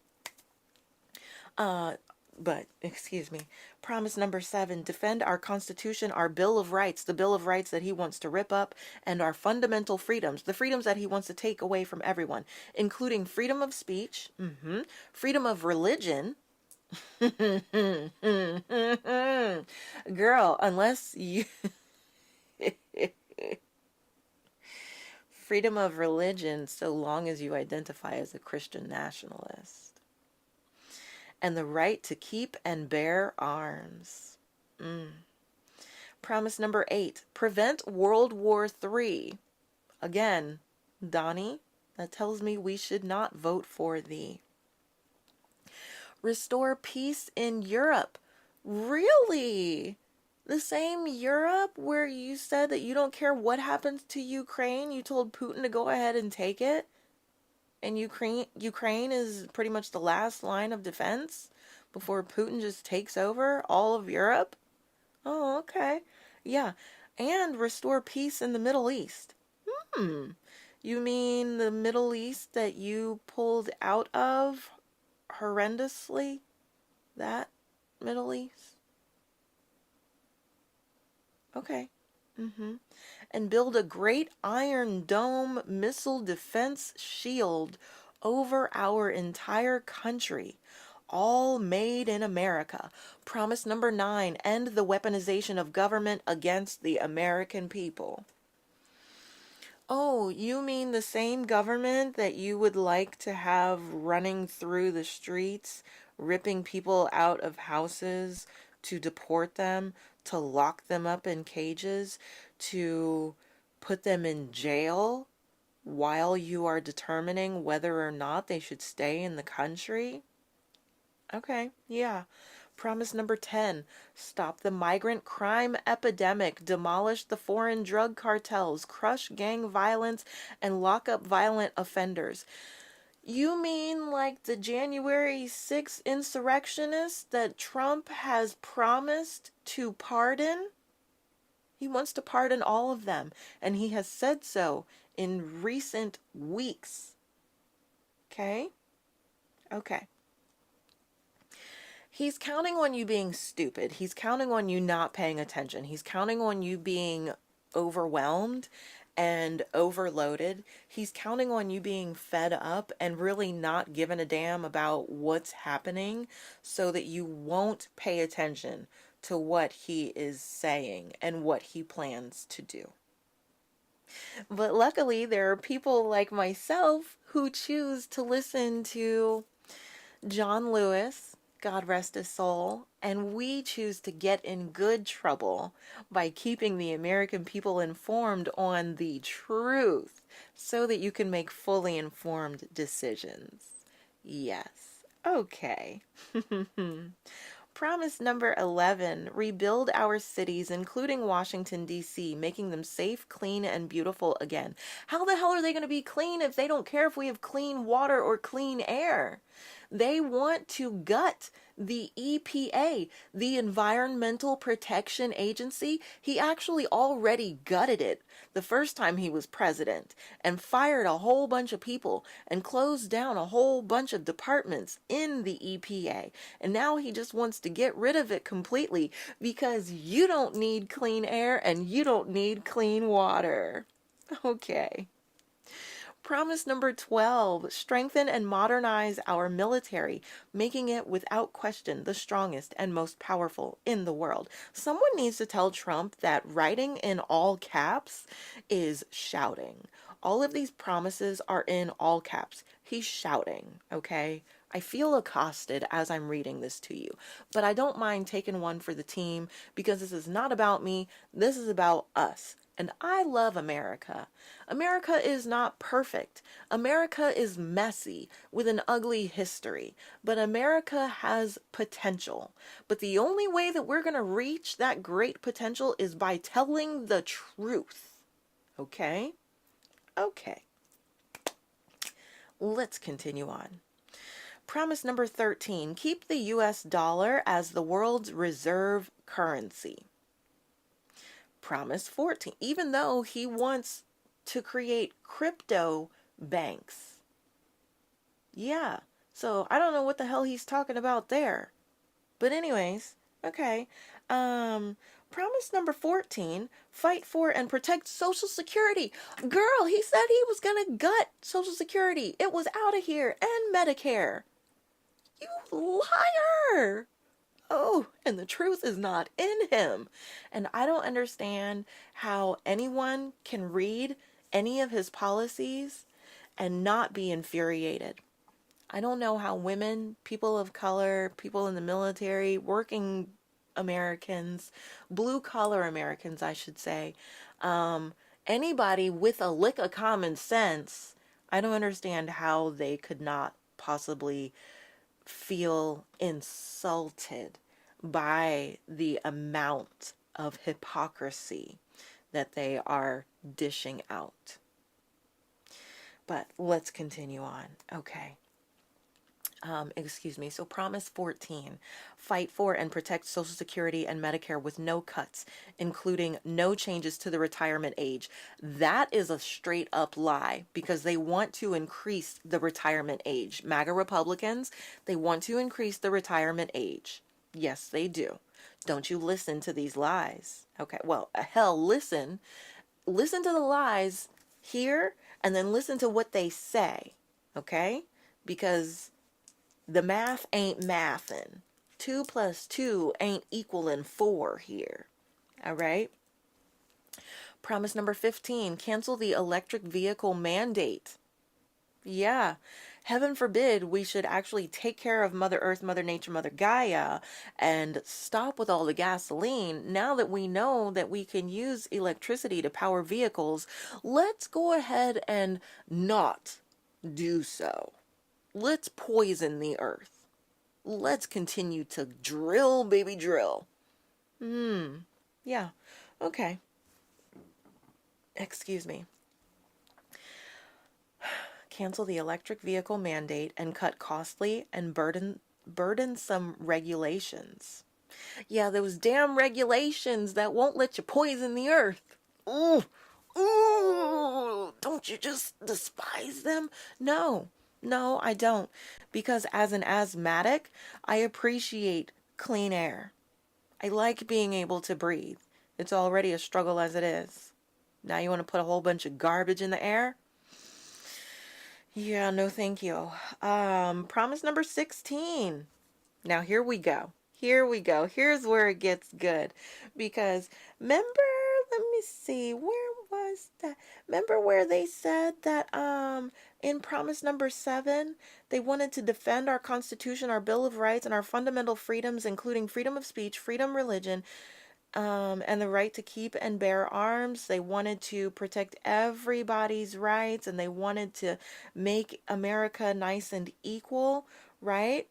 Excuse me. Promise number 7, defend our Constitution, our Bill of Rights, the Bill of Rights that he wants to rip up, and our fundamental freedoms, the freedoms that he wants to take away from everyone, including freedom of speech, freedom of religion. Girl, unless you... freedom of religion, so long as you identify as a Christian nationalist. And the right to keep and bear arms. Promise number 8, prevent World War III. Again, Donnie, that tells me we should not vote for thee. Restore peace in Europe. Really? The same Europe where you said that you don't care what happens to Ukraine, you told Putin to go ahead and take it? And Ukraine is pretty much the last line of defense before Putin just takes over all of Europe? Oh, okay. Yeah. And restore peace in the Middle East. You mean the Middle East that you pulled out of horrendously? That Middle East? Okay. And build a great Iron Dome missile defense shield over our entire country, all made in America. Promise number 9, end the weaponization of government against the American people. Oh, you mean the same government that you would like to have running through the streets, ripping people out of houses to deport them, to lock them up in cages, to put them in jail while you are determining whether or not they should stay in the country? Okay, yeah. Promise number 10, stop the migrant crime epidemic, demolish the foreign drug cartels, crush gang violence, and lock up violent offenders. You mean like the January 6th insurrectionists that Trump has promised to pardon? He wants to pardon all of them, and he has said so in recent weeks. Okay? Okay. He's counting on you being stupid. He's counting on you not paying attention. He's counting on you being overwhelmed and overloaded. He's counting on you being fed up and really not giving a damn about what's happening so that you won't pay attention to what he is saying and what he plans to do. But luckily, there are people like myself who choose to listen to John Lewis, God rest his soul, and we choose to get in good trouble by keeping the American people informed on the truth so that you can make fully informed decisions. Yes. Okay. Promise number 11, rebuild our cities, including Washington, D.C., making them safe, clean, and beautiful again. How the hell are they going to be clean if they don't care if we have clean water or clean air? They want to gut the EPA, the Environmental Protection Agency. He actually already gutted it the first time he was president and fired a whole bunch of people and closed down a whole bunch of departments in the EPA. And now he just wants to get rid of it completely because you don't need clean air and you don't need clean water. Okay. Promise number 12, strengthen and modernize our military, making it without question the strongest and most powerful in the world. Someone needs to tell Trump that writing in all caps is shouting. All of these promises are in all caps. He's shouting, okay? I feel accosted as I'm reading this to you, but I don't mind taking one for the team because this is not about me. This is about us. And I love America. America is not perfect. America is messy with an ugly history. But America has potential. But the only way that we're going to reach that great potential is by telling the truth. Okay? Okay. Let's continue on. Promise number 13, keep the US dollar as the world's reserve currency. Promise 14, even though he wants to create crypto banks. Yeah, so I don't know what the hell he's talking about there. But anyways, okay. Promise number 14, fight for and protect Social Security. Girl, he said he was gonna gut Social Security. It was out of here. And Medicare. You liar! Oh, and the truth is not in him. And I don't understand how anyone can read any of his policies and not be infuriated. I don't know how women, people of color, people in the military, working Americans, blue collar Americans, I should say, anybody with a lick of common sense, I don't understand how they could not possibly feel insulted by the amount of hypocrisy that they are dishing out. But let's continue on. Okay. So promise 14, fight for and protect Social Security and Medicare with no cuts, including no changes to the retirement age. That is a straight up lie because they want to increase the retirement age. MAGA Republicans, they want to increase the retirement age. Yes, they do. Don't you listen to these lies. Okay, well, hell, listen to the lies here and then listen to what they say. Okay? Because the math ain't mathin'. 2 + 2 ain't equaling 4 here. All right? Promise number 15, cancel the electric vehicle mandate. Yeah. Heaven forbid we should actually take care of Mother Earth, Mother Nature, Mother Gaia, and stop with all the gasoline. Now that we know that we can use electricity to power vehicles, let's go ahead and not do so. Let's poison the earth. Let's continue to drill, baby, drill. Yeah. Okay. Excuse me. Cancel the electric vehicle mandate and cut costly and burdensome regulations. Yeah, those damn regulations that won't let you poison the earth. Ooh. Ooh. Don't you just despise them? No, I don't. Because as an asthmatic, I appreciate clean air. I like being able to breathe. It's already a struggle as it is. Now you want to put a whole bunch of garbage in the air? Yeah, no thank you. Promise number 16. Now here we go. Here's where it gets good. Because remember, let me see, where was that? Remember where they said that in promise number 7, they wanted to defend our Constitution, our Bill of Rights, and our fundamental freedoms, including freedom of speech, freedom of religion, and the right to keep and bear arms. They wanted to protect everybody's rights, and they wanted to make America nice and equal, right?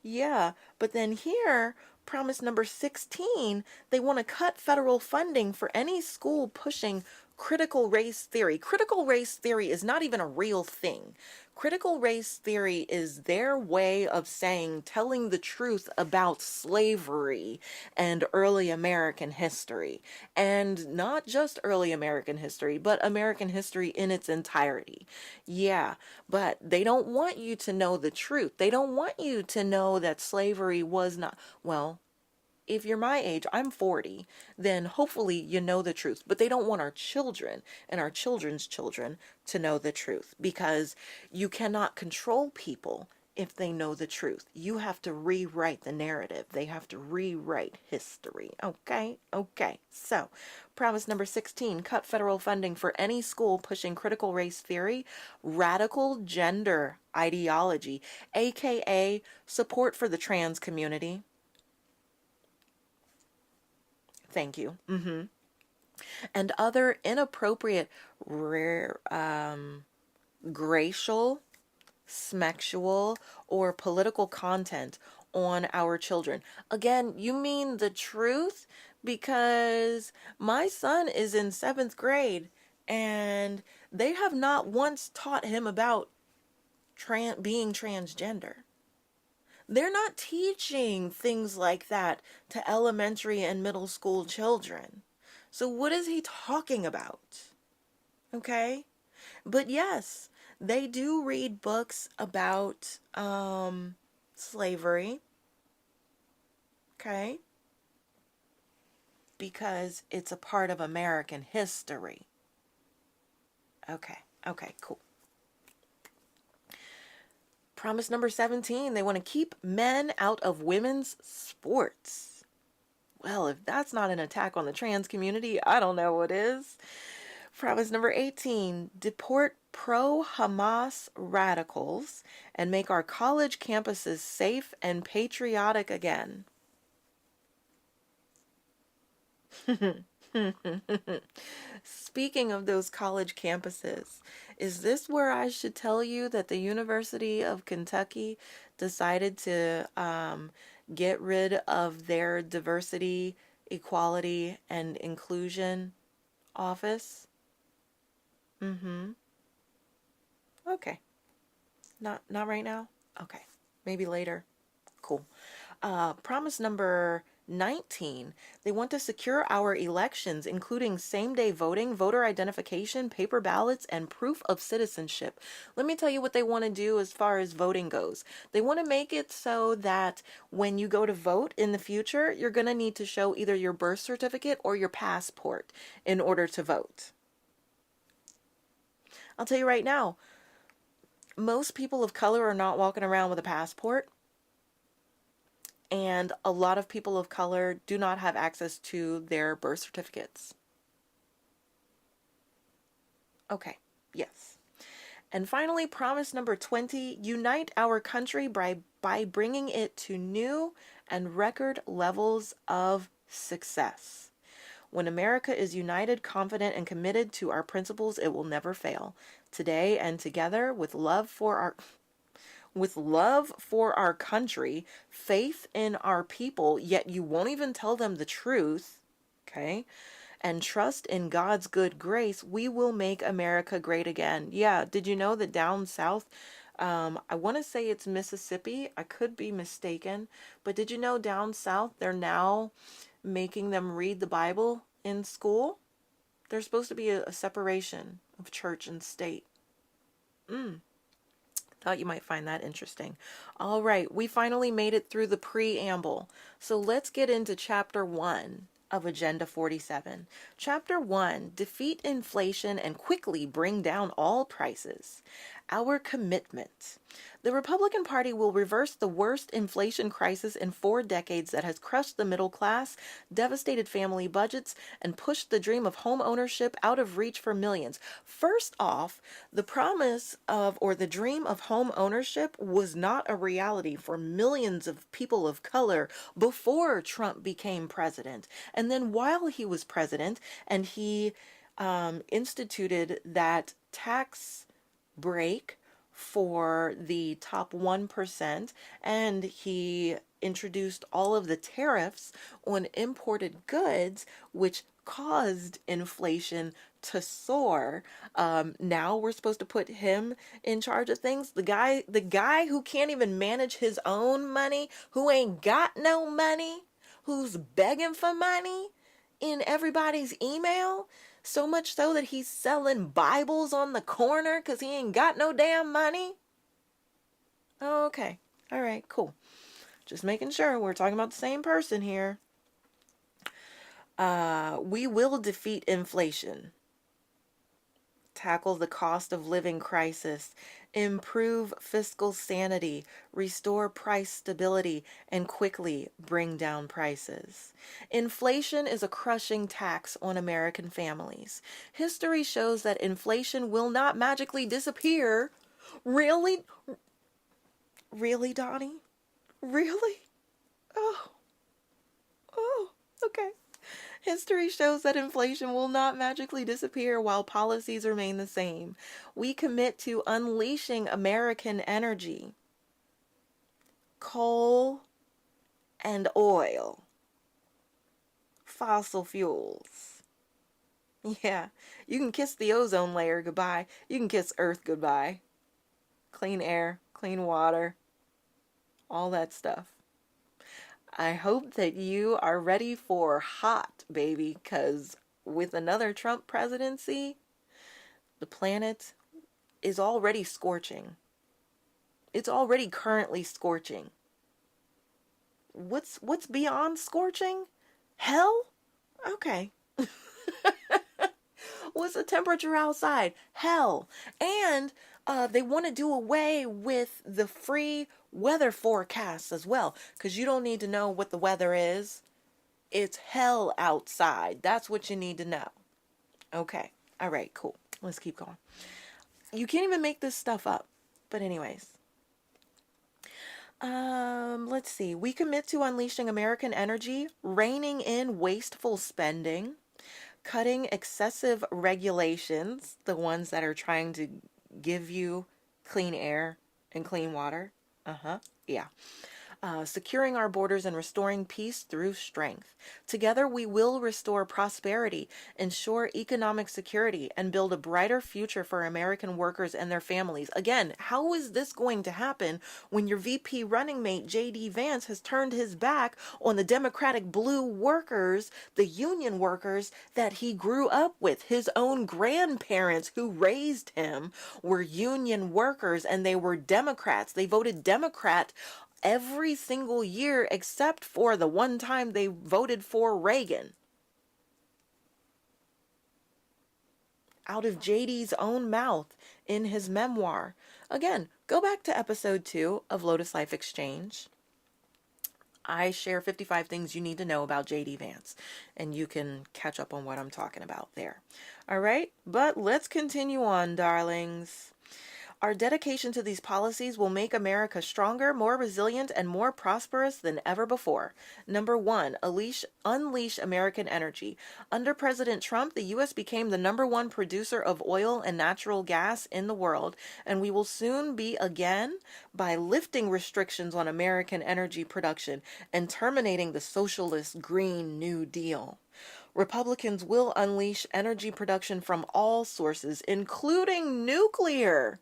Yeah, but then here, promise number 16, they want to cut federal funding for any school pushing critical race theory. Critical race theory is not even a real thing. Critical race theory is their way of telling the truth about slavery and early American history. And not just early American history, but American history in its entirety. Yeah, but they don't want you to know the truth. They don't want you to know that slavery was not, well, if you're my age, I'm 40, then hopefully you know the truth. But they don't want our children and our children's children to know the truth, because you cannot control people if they know the truth. You have to rewrite the narrative. They have to rewrite history. Okay? So, promise number 16, cut federal funding for any school pushing critical race theory, radical gender ideology, aka support for the trans community. Thank you. And other inappropriate, racial, sexual, or political content on our children. Again, you mean the truth? Because my son is in 7th grade and they have not once taught him about being transgender. They're not teaching things like that to elementary and middle school children. So what is he talking about? Okay? But yes, they do read books about slavery. Okay? Because it's a part of American history. Okay, cool. Promise number 17, they want to keep men out of women's sports. Well, if that's not an attack on the trans community, I don't know what is. Promise number 18, deport pro-Hamas radicals and make our college campuses safe and patriotic again. Speaking of those college campuses, is this where I should tell you that the University of Kentucky decided to get rid of their diversity, equality, and inclusion office? Okay. Not right now? Okay. Maybe later. Cool. Promise number 19, they want to secure our elections, including same-day voting, voter identification, paper ballots, and proof of citizenship. Let me tell you what they want to do as far as voting goes. They want to make it so that when you go to vote in the future, you're going to need to show either your birth certificate or your passport in order to vote. I'll tell you right now, most people of color are not walking around with a passport. And a lot of people of color do not have access to their birth certificates. Okay, yes. And finally, promise number 20, unite our country by bringing it to new and record levels of success. When America is united, confident, and committed to our principles, it will never fail. Today and together, with love for our country, faith in our people, yet you won't even tell them the truth, okay? And trust in God's good grace, we will make America great again. Yeah, did you know that down south, I want to say it's Mississippi, I could be mistaken, but did you know down south they're now making them read the Bible in school? There's supposed to be a separation of church and state. Thought you might find that interesting. All right, we finally made it through the preamble. So let's get into chapter 1 of Agenda 47. Chapter 1, defeat inflation and quickly bring down all prices. Our commitment. The Republican Party will reverse the worst inflation crisis in 4 decades that has crushed the middle class, devastated family budgets, and pushed the dream of home ownership out of reach for millions. First off, the promise of, or the dream of home ownership was not a reality for millions of people of color before Trump became president. And then while he was president and he instituted that tax break for the top 1%, and he introduced all of the tariffs on imported goods, which caused inflation to soar. Now we're supposed to put him in charge of things. The guy who can't even manage his own money, who ain't got no money, who's begging for money in everybody's email. So much so that he's selling Bibles on the corner because he ain't got no damn money. Okay. All right, cool. Just making sure we're talking about the same person here. We will defeat inflation, tackle the cost of living crisis, improve fiscal sanity, restore price stability, and quickly bring down prices. Inflation is a crushing tax on American families. History shows that inflation will not magically disappear. Really? Really, Donnie? Really? Oh, okay. History shows that inflation will not magically disappear while policies remain the same. We commit to unleashing American energy, coal and oil, fossil fuels. Yeah, you can kiss the ozone layer goodbye. You can kiss Earth goodbye. clean air, clean water, all that stuff. I hope that you are ready for hot, baby, because with another Trump presidency, the planet is already scorching. It's already currently scorching. What's beyond scorching? Hell? Okay. What's the temperature outside? Hell. And they want to do away with the free weather forecasts as well, because you don't need to know what the weather is. It's hell outside. That's what you need to know. Okay. All right, cool. Let's keep going. You can't even make this stuff up. But anyways. Let's see. We commit to unleashing American energy, reining in wasteful spending, cutting excessive regulations, the ones that are trying to give you clean air and clean water. Yeah. Securing our borders and restoring peace through strength. Together we will restore prosperity, ensure economic security, and build a brighter future for American workers and their families. Again, how is this going to happen when your VP running mate, J.D. Vance, has turned his back on the Democratic blue workers, the union workers that he grew up with? His own grandparents who raised him were union workers, and they were Democrats. They voted Democrat every single year except for the one time they voted for Reagan. Out of JD's own mouth in his memoir. Again, go back to episode 2 of Lotus Life Exchange. I share 55 things you need to know about JD Vance, and you can catch up on what I'm talking about there. All right, but let's continue on, darlings. Our dedication to these policies will make America stronger, more resilient, and more prosperous than ever before. Number 1, unleash American energy. Under President Trump, the U.S. became the number 1 producer of oil and natural gas in the world, and we will soon be again by lifting restrictions on American energy production and terminating the socialist Green New Deal. Republicans will unleash energy production from all sources, including nuclear.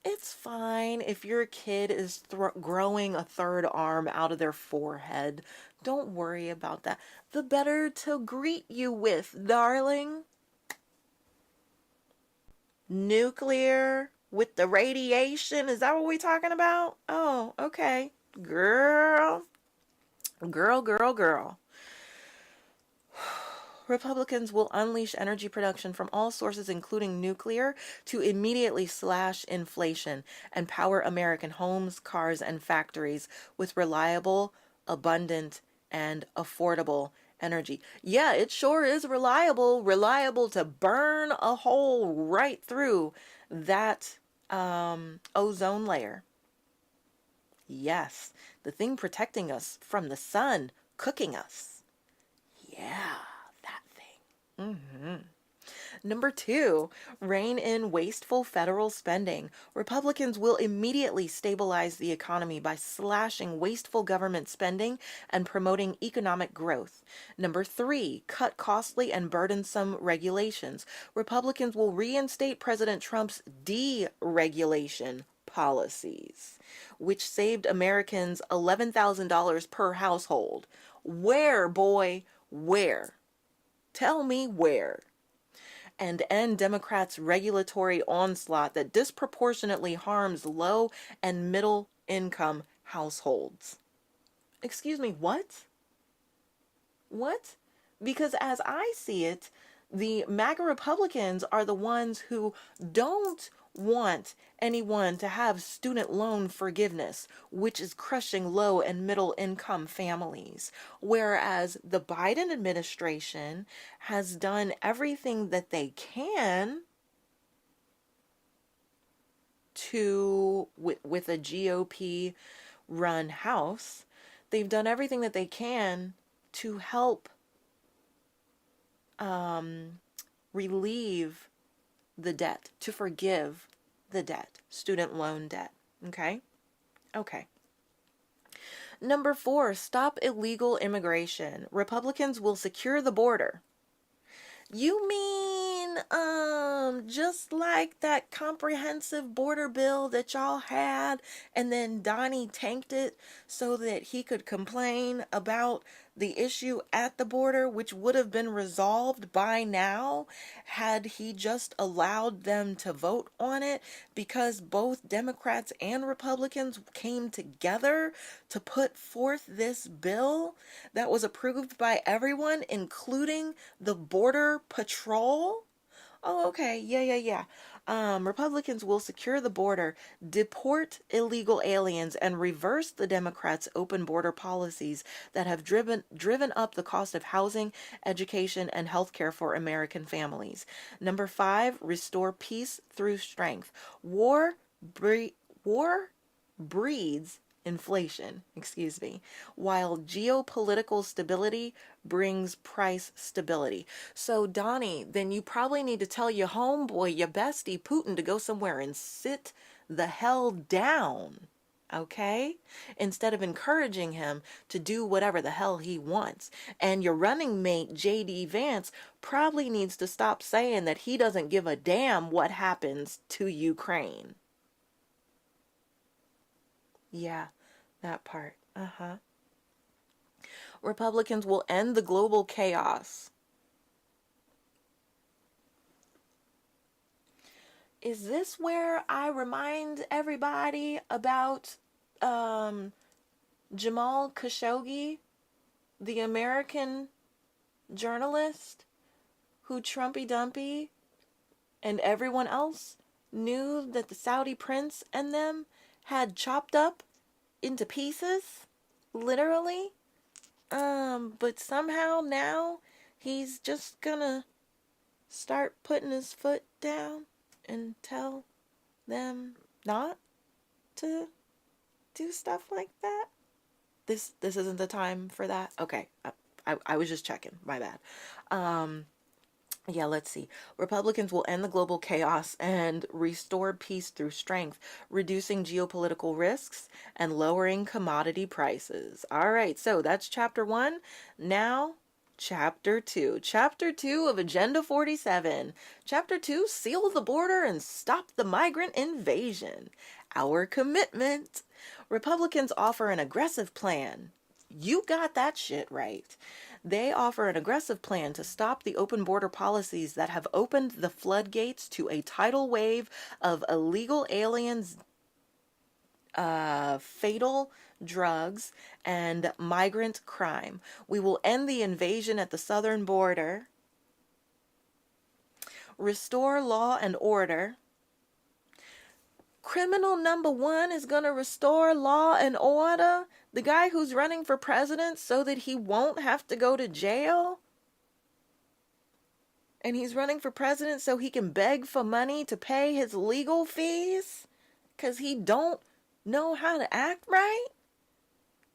It's fine if your kid is growing a third arm out of their forehead. Don't worry about that. The better to greet you with, darling. Nuclear with the radiation. Is that what we're talking about? Oh, okay. Girl. Republicans will unleash energy production from all sources, including nuclear, to immediately slash inflation and power American homes, cars, and factories with reliable, abundant, and affordable energy. Yeah, it sure is reliable to burn a hole right through that ozone layer. Yes, the thing protecting us from the sun, cooking us. Yeah. Number 2, rein in wasteful federal spending. Republicans will immediately stabilize the economy by slashing wasteful government spending and promoting economic growth. Number 3, cut costly and burdensome regulations. Republicans will reinstate President Trump's deregulation policies, which saved Americans $11,000 per household. Where, boy? Where? Tell me where. And end Democrats' regulatory onslaught that disproportionately harms low and middle income households. Excuse me, what? What? Because as I see it, the MAGA Republicans are the ones who don't want anyone to have student loan forgiveness, which is crushing low and middle income families. Whereas the Biden administration has done everything that they can to, with a GOP run house, they've done everything that they can to help relieve the debt, to forgive the debt, student loan debt. Okay? Okay. Number 4, stop illegal immigration. Republicans will secure the border. You mean just like that comprehensive border bill that y'all had, and then Donnie tanked it so that he could complain about the issue at the border, which would have been resolved by now had he just allowed them to vote on it, because both Democrats and Republicans came together to put forth this bill that was approved by everyone, including the Border Patrol. Oh, okay. Yeah. Republicans will secure the border, deport illegal aliens, and reverse the Democrats' open border policies that have driven up the cost of housing, education, and health care for American families. Number 5, restore peace through strength. War war breeds inflation, while geopolitical stability brings price stability. So, Donnie, then you probably need to tell your homeboy, your bestie, Putin, to go somewhere and sit the hell down. Okay? Instead of encouraging him to do whatever the hell he wants. And your running mate, J.D. Vance, probably needs to stop saying that he doesn't give a damn what happens to Ukraine. Yeah, that part. Republicans will end the global chaos. Is this where I remind everybody about Jamal Khashoggi, the American journalist who Trumpy Dumpy and everyone else knew that the Saudi prince and them had chopped up into pieces, literally? But somehow now he's just gonna start putting his foot down and tell them not to do stuff like that. This isn't the time for that. Okay, I was just checking. My bad. Yeah, let's see. Republicans will end the global chaos and restore peace through strength, reducing geopolitical risks and lowering commodity prices. All right, so that's chapter 1. Now, chapter 2. Chapter 2 of Agenda 47. Chapter 2, seal the border and stop the migrant invasion. Our commitment. Republicans offer an aggressive plan. You got that shit right. They offer an aggressive plan to stop the open border policies that have opened the floodgates to a tidal wave of illegal aliens, fatal drugs, and migrant crime. We will end the invasion at the southern border, restore law and order. Criminal number 1 is going to restore law and order? The guy who's running for president so that he won't have to go to jail? And he's running for president so he can beg for money to pay his legal fees? Because he don't know how to act right?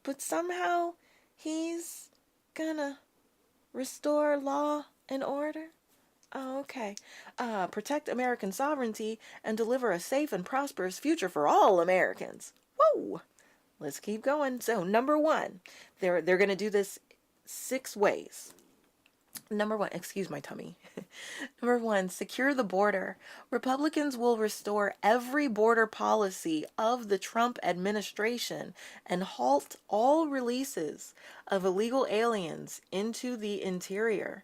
But somehow he's gonna restore law and order? Oh, okay. Protect American sovereignty and deliver a safe and prosperous future for all Americans. Whoa! Let's keep going. So, number 1, they're going to do this 6 ways. Number 1, excuse my tummy. Number 1, secure the border. Republicans will restore every border policy of the Trump administration and halt all releases of illegal aliens into the interior.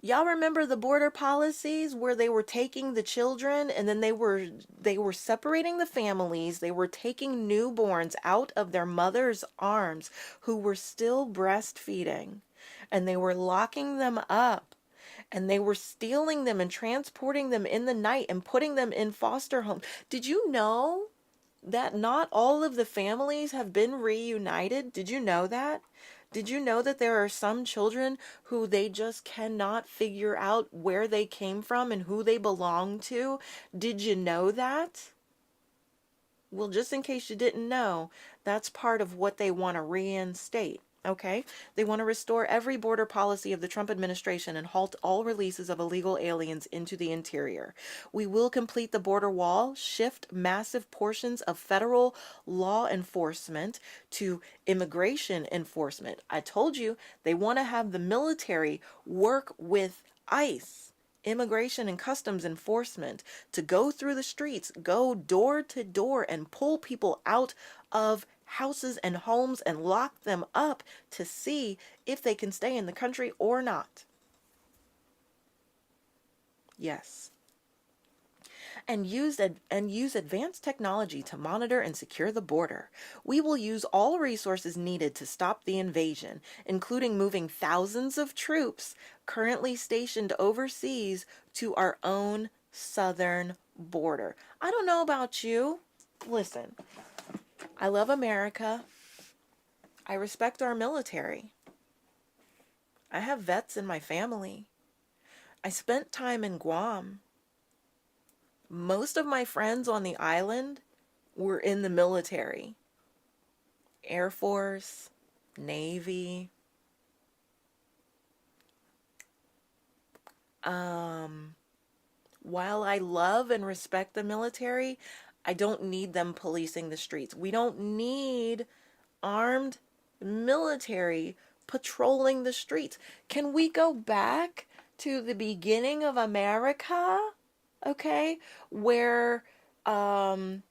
Y'all remember the border policies where they were taking the children and then they were separating the families. They were taking newborns out of their mother's arms who were still breastfeeding, and they were locking them up, and they were stealing them and transporting them in the night and putting them in foster homes. Did you know that not all of the families have been reunited? Did you know that? Did you know that there are some children who they just cannot figure out where they came from and who they belong to? Did you know that? Well, just in case you didn't know, that's part of what they want to reinstate. Okay? They want to restore every border policy of the Trump administration and halt all releases of illegal aliens into the interior. We will complete the border wall, shift massive portions of federal law enforcement to immigration enforcement. I told you they want to have the military work with ICE Immigration and Customs Enforcement to go through the streets, go door to door, and pull people out of houses and homes and lock them up to see if they can stay in the country or not. Yes. And use advanced technology to monitor and secure the border. We will use all resources needed to stop the invasion, including moving thousands of troops currently stationed overseas to our own southern border. I don't know about you. Listen, I love America. I respect our military. I have vets in my family. I spent time in Guam. Most of my friends on the island were in the military. Air Force, Navy. While I love and respect the military, I don't need them policing the streets. We don't need armed military patrolling the streets. Can we go back to the beginning of America? Okay, where like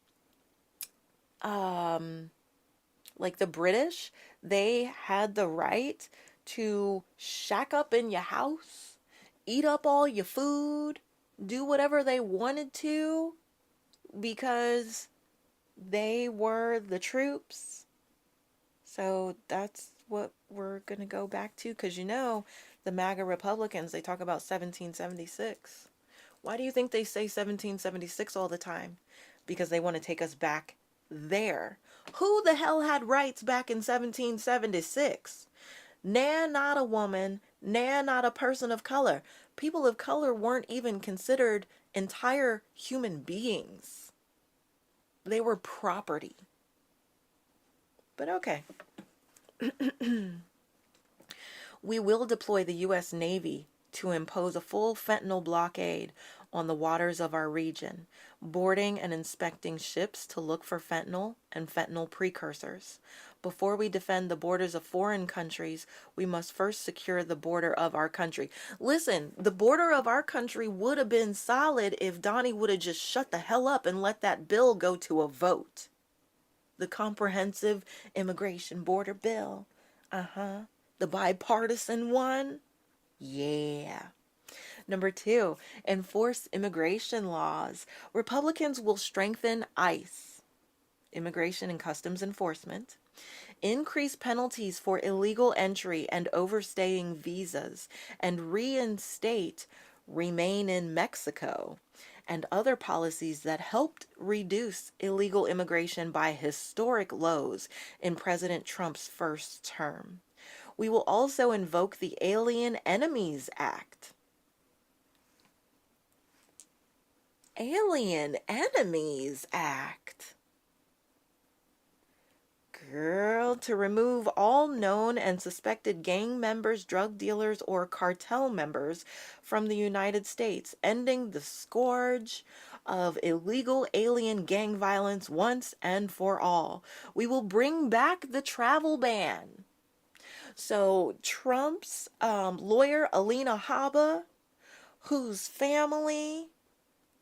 the British, they had the right to shack up in your house, eat up all your food, do whatever they wanted to because they were the troops. So that's what we're going to go back to, because the MAGA Republicans, they talk about 1776. Why do you think they say 1776 all the time? Because they want to take us back there. Who the hell had rights back in 1776? Nah, not a woman. Nah, not a person of color. People of color weren't even considered entire human beings. They were property. But okay. We will deploy the U.S. Navy to impose a full fentanyl blockade on the waters of our region, boarding and inspecting ships to look for fentanyl and fentanyl precursors. Before we defend the borders of foreign countries, we must first secure the border of our country. Listen, the border of our country would have been solid if Donnie would have just shut the hell up and let that bill go to a vote. The Comprehensive Immigration Border Bill. The bipartisan one. Yeah. Number 2, enforce immigration laws. Republicans will strengthen ICE, Immigration and Customs Enforcement, increase penalties for illegal entry and overstaying visas, and reinstate Remain in Mexico and other policies that helped reduce illegal immigration by historic lows in President Trump's first term. We will also invoke the Alien Enemies Act. Alien Enemies Act. Girl, to remove all known and suspected gang members, drug dealers, or cartel members from the United States, ending the scourge of illegal alien gang violence once and for all. We will bring back the travel ban. So Trump's lawyer, Alina Habba, whose family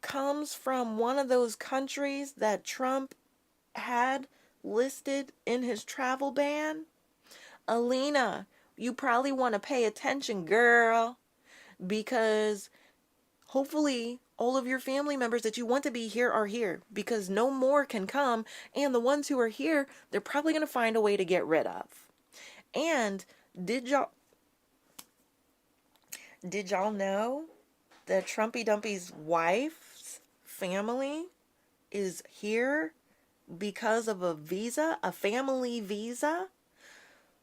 comes from one of those countries that Trump had listed in his travel ban. Alina, you probably want to pay attention, girl, because hopefully all of your family members that you want to be here are here, because no more can come, and the ones who are here, they're probably going to find a way to get rid of. And did y'all know that Trumpy Dumpy's wife's family is here because of a visa, a family visa?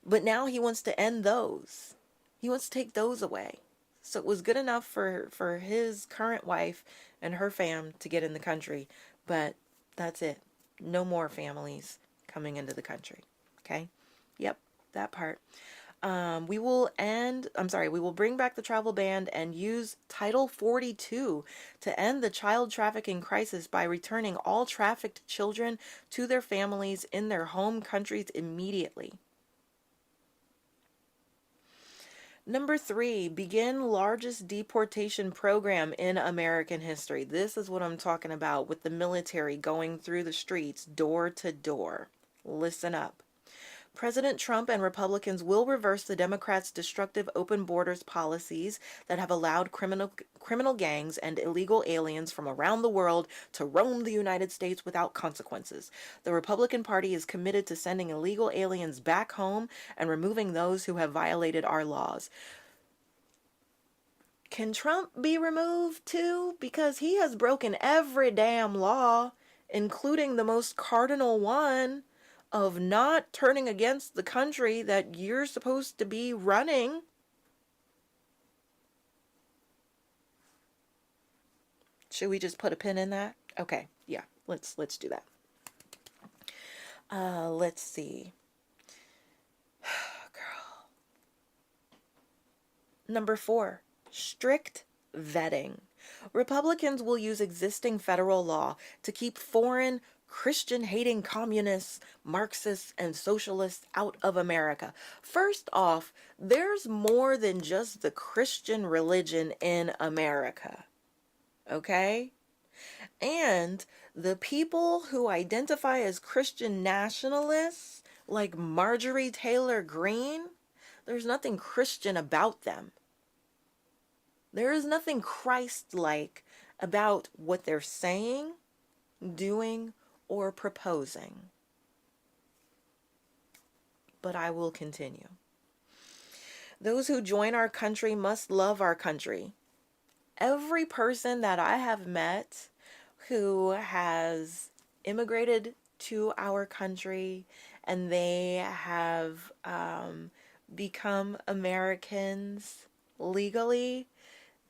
But now he wants to end those. He wants to take those away. So it was good enough for his current wife and her fam to get in the country, but that's it. No more families coming into the country. Okay? Yep, that part. We will bring back the travel ban and use Title 42 to end the child trafficking crisis by returning all trafficked children to their families in their home countries immediately. Number 3, begin largest deportation program in American history. This is what I'm talking about with the military going through the streets door to door. Listen up. President Trump and Republicans will reverse the Democrats' destructive open borders policies that have allowed criminal gangs and illegal aliens from around the world to roam the United States without consequences. The Republican Party is committed to sending illegal aliens back home and removing those who have violated our laws. Can Trump be removed too? Because he has broken every damn law, including the most cardinal one of not turning against the country that you're supposed to be running. Should we just put a pin in that? Okay, yeah, let's do that. Let's see. Girl. Number 4, strict vetting. Republicans will use existing federal law to keep foreign Christian-hating communists, Marxists, and socialists out of America. First off, there's more than just the Christian religion in America. Okay? And the people who identify as Christian nationalists, like Marjorie Taylor Greene, there's nothing Christian about them. There is nothing Christ-like about what they're saying, doing, or proposing. But I will continue. Those who join our country must love our country. Every person that I have met who has immigrated to our country and they have become Americans legally,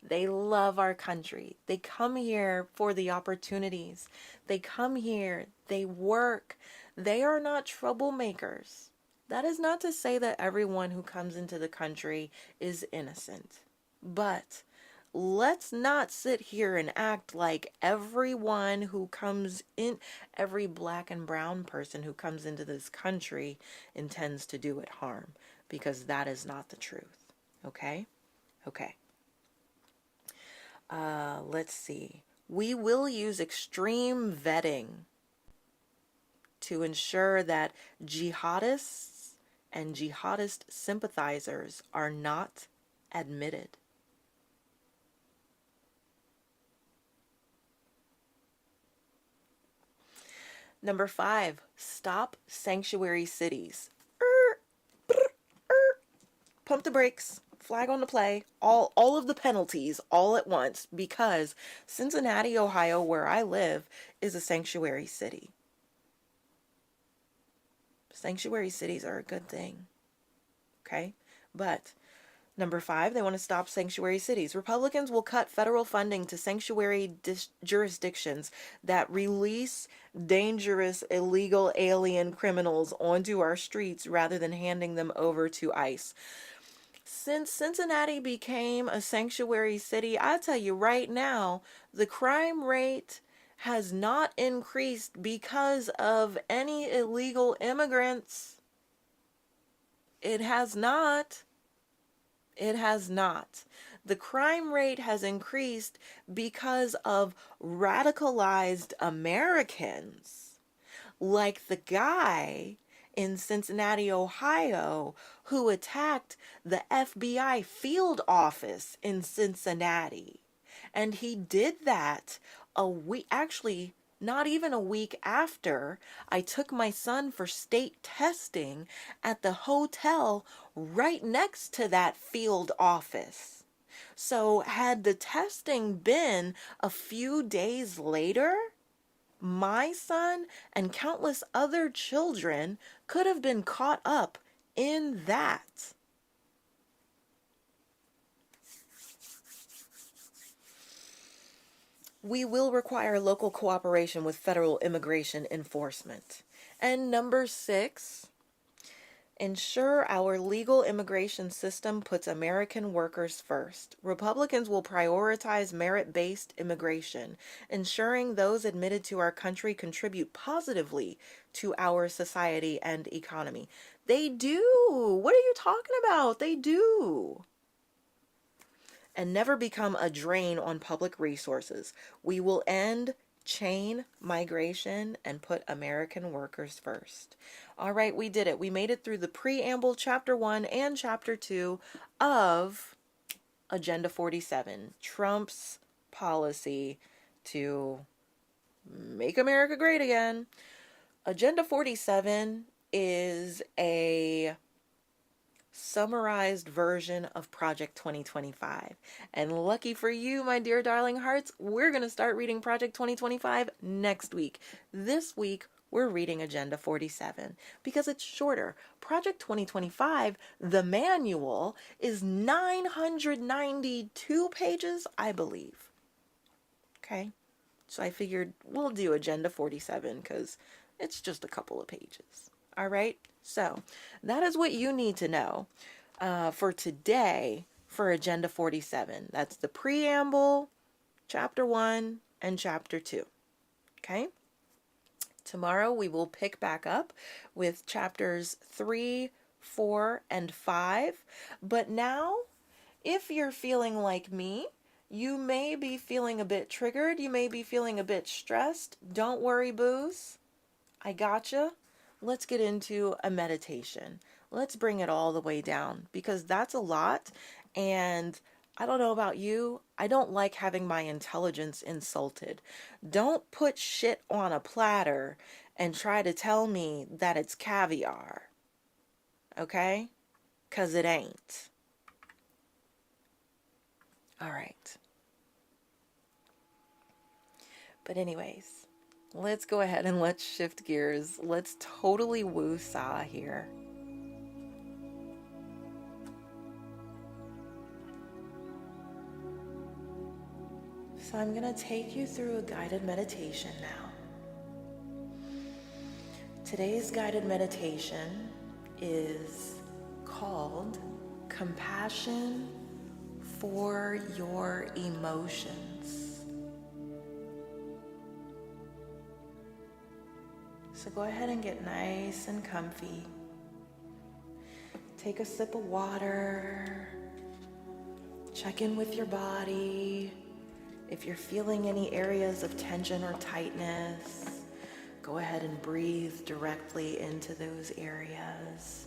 they love our country. They come here for the opportunities. They come here, they work. They are not troublemakers. That is not to say that everyone who comes into the country is innocent. But let's not sit here and act like everyone who comes in, every black and brown person who comes into this country intends to do it harm, because that is not the truth. Okay? Okay. Let's see. We will use extreme vetting to ensure that jihadists and jihadist sympathizers are not admitted. Number 5, stop sanctuary cities. Pump the brakes. Flag on the play, all of the penalties all at once, because Cincinnati, Ohio, where I live, is a sanctuary city. Sanctuary cities are a good thing. Okay? But number 5, they want to stop sanctuary cities. Republicans will cut federal funding to sanctuary jurisdictions that release dangerous illegal alien criminals onto our streets rather than handing them over to ICE. Since Cincinnati became a sanctuary city, I tell you right now, the crime rate has not increased because of any illegal immigrants. It has not. It has not. The crime rate has increased because of radicalized Americans, like the guy in Cincinnati, Ohio, who attacked the FBI field office in Cincinnati. And he did that a week, actually, not even a week after I took my son for state testing at the hotel right next to that field office. So had the testing been a few days later, my son and countless other children could have been caught up in that. We will require local cooperation with federal immigration enforcement. And number 6, ensure our legal immigration system puts American workers first. Republicans will prioritize merit-based immigration, ensuring those admitted to our country contribute positively to our society and economy. They do. What are you talking about? They do. and never become a drain on public resources. We will end chain migration and put American workers first. All right, we did it. We made it through the preamble, chapter 1 and chapter 2 of Agenda 47, Trump's policy to make America great again. Agenda 47 is a summarized version of Project 2025. And lucky for you, my dear darling hearts, we're going to start reading Project 2025 next week. This week, we're reading Agenda 47 because it's shorter. Project 2025, the manual, is 992 pages, I believe. Okay? So I figured we'll do Agenda 47 because it's just a couple of pages. All right? So that is what you need to know for today for Agenda 47. That's the preamble, chapter 1, and chapter 2. Okay? Tomorrow we will pick back up with chapters 3, 4, and 5. But now, if you're feeling like me, you may be feeling a bit triggered. You may be feeling a bit stressed. Don't worry, booze. I gotcha. Let's get into a meditation. Let's bring it all the way down because that's a lot. And I don't know about you, I don't like having my intelligence insulted. Don't put shit on a platter and try to tell me that it's caviar. Okay? 'Cause it ain't. All right. But anyways, let's go ahead and let's shift gears. Let's totally woo-saw here. So I'm going to take you through a guided meditation now. Today's guided meditation is called Compassion for Your Emotions. So go ahead and get nice and comfy. Take a sip of water. Check in with your body. If you're feeling any areas of tension or tightness, go ahead and breathe directly into those areas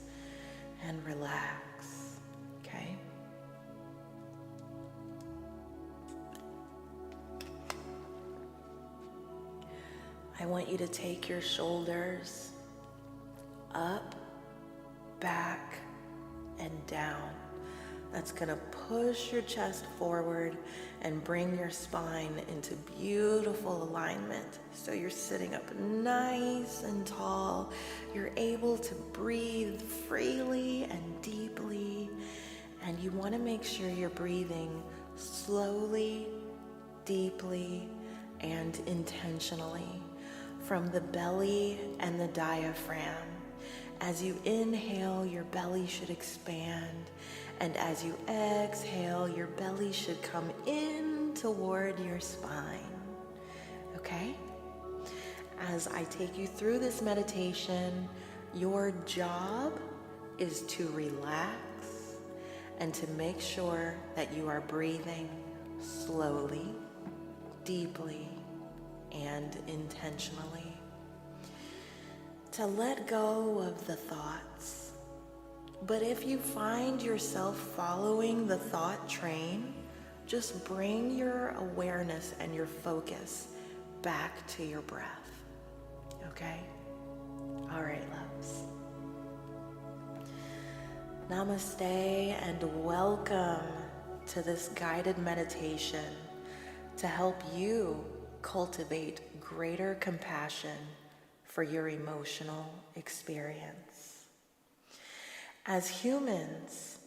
and relax, okay? I want you to take your shoulders up, back, and down. That's gonna push your chest forward and bring your spine into beautiful alignment. So you're sitting up nice and tall. You're able to breathe freely and deeply. And you wanna make sure you're breathing slowly, deeply, and intentionally from the belly and the diaphragm. As you inhale, your belly should expand. And as you exhale, your belly should come in toward your spine. Okay? As I take you through this meditation, your job is to relax and to make sure that you are breathing slowly, deeply, and intentionally. To let go of the thoughts. But if you find yourself following the thought train, just bring your awareness and your focus back to your breath. Okay? All right, loves. Namaste and welcome to this guided meditation to help you cultivate greater compassion for your emotional experience. As humans,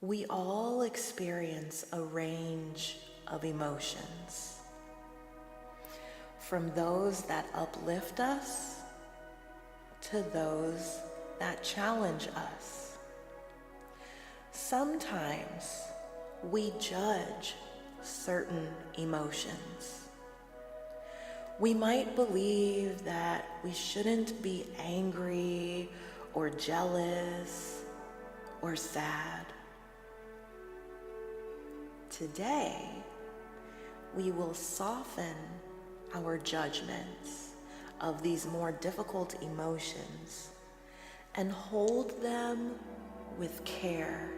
we all experience a range of emotions, from those that uplift us to those that challenge us. Sometimes we judge certain emotions. We might believe that we shouldn't be angry or jealous or sad. today, we will soften our judgments of these more difficult emotions and hold them with care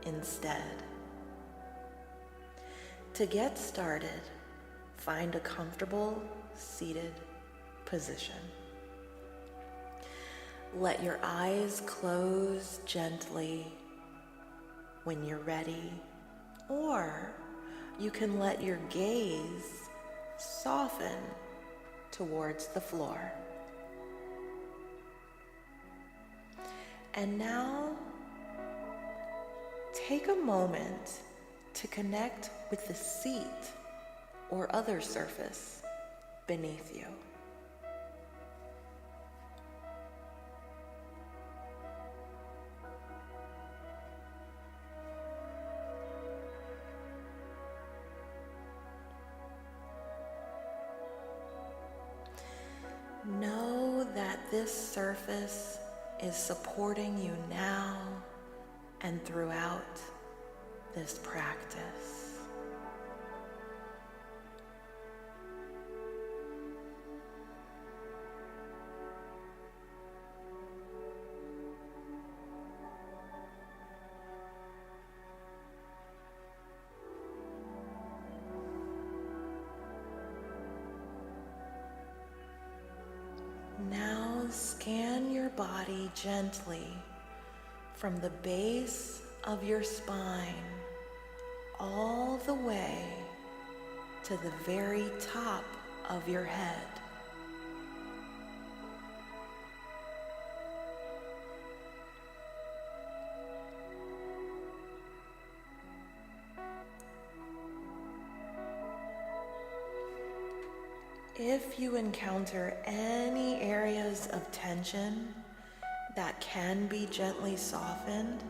instead. To get started, find a comfortable seated position. Let your eyes close gently when you're ready, or you can let your gaze soften towards the floor. And now, take a moment to connect with the seat or other surface beneath you. Know that this surface is supporting you now and throughout this practice. Now scan your body gently from the base of your spine all the way to the very top of your head. If you encounter any areas of tension that can be gently softened,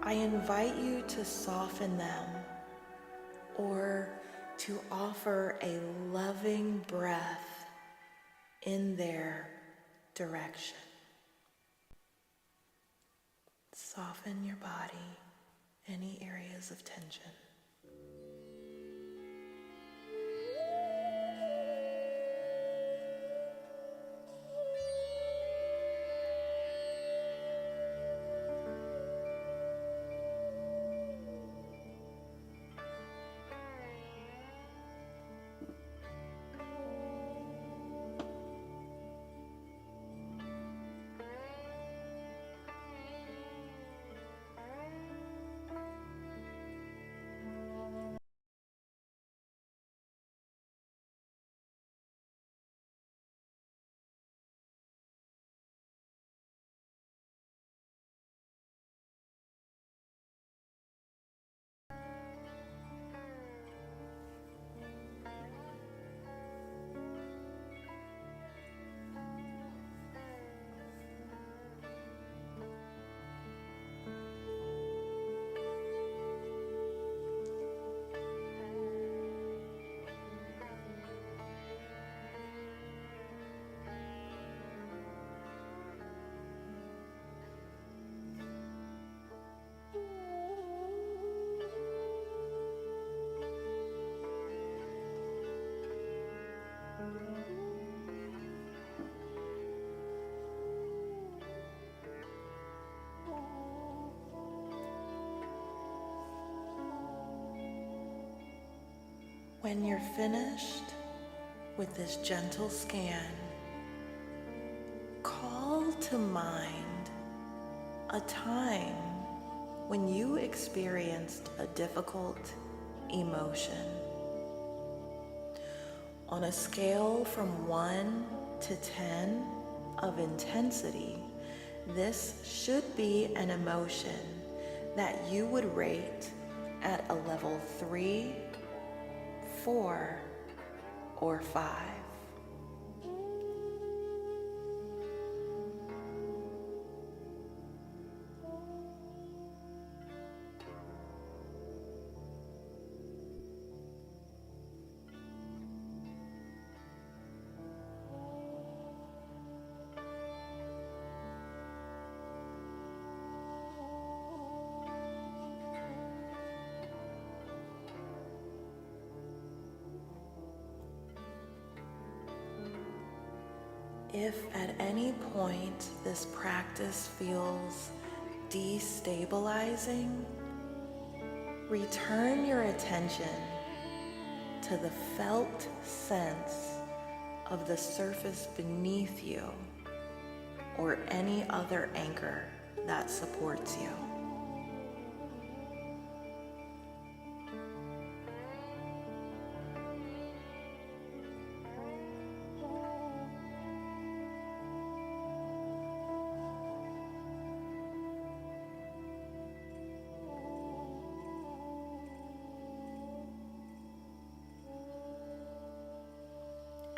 I invite you to soften them or to offer a loving breath in their direction. Soften your body, any areas of tension. When you're finished with this gentle scan, call to mind a time when you experienced a difficult emotion. On a scale from 1 to 10 of intensity, this should be an emotion that you would rate at a level 3, 4, or 5. If at any point this practice feels destabilizing, return your attention to the felt sense of the surface beneath you or any other anchor that supports you.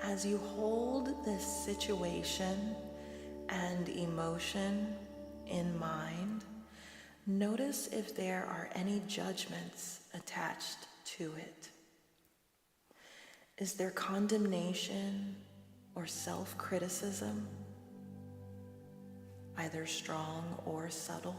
As you hold this situation and emotion in mind, notice if there are any judgments attached to it. Is there condemnation or self-criticism, either strong or subtle?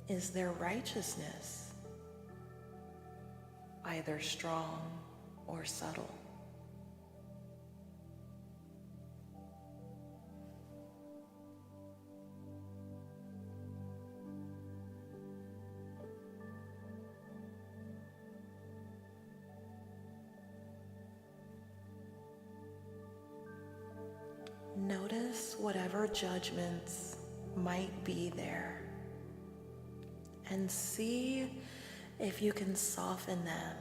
Is there righteousness, either strong or subtle? Notice whatever judgments might be there, and see if you can soften them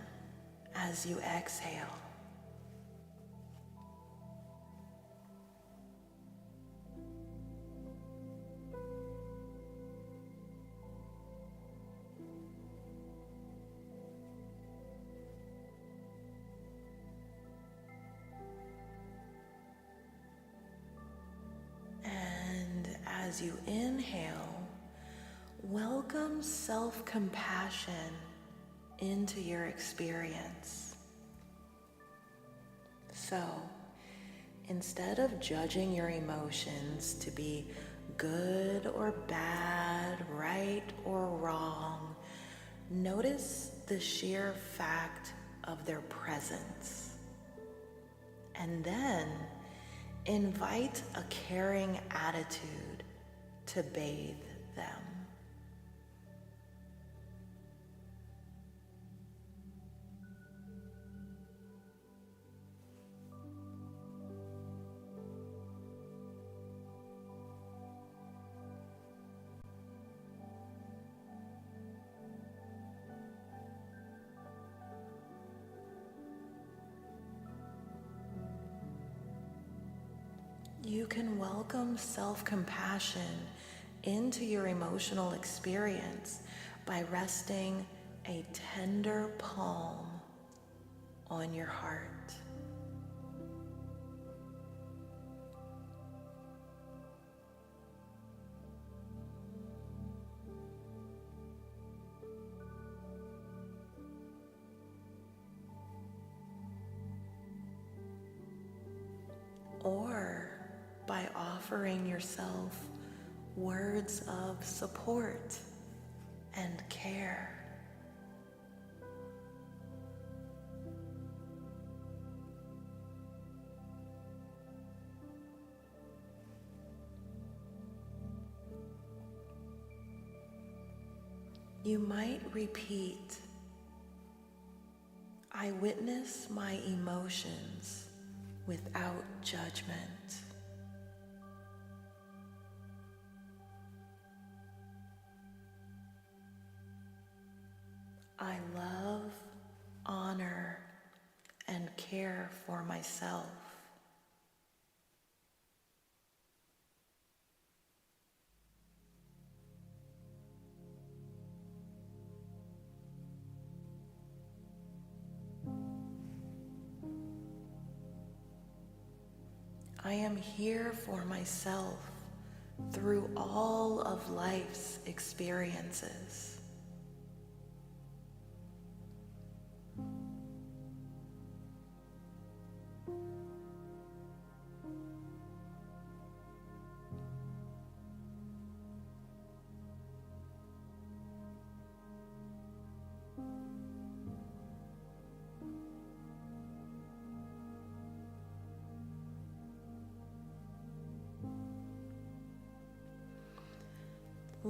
as you exhale. And as you inhale, welcome self-compassion into your experience. So, instead of judging your emotions to be good or bad, right or wrong, notice the sheer fact of their presence. And then invite a caring attitude to bathe them. You can welcome self-compassion into your emotional experience by resting a tender palm on your heart. Or by offering yourself words of support and care. You might repeat, "I witness my emotions without judgment. I love, honor, and care for myself." I am here for myself through all of life's experiences.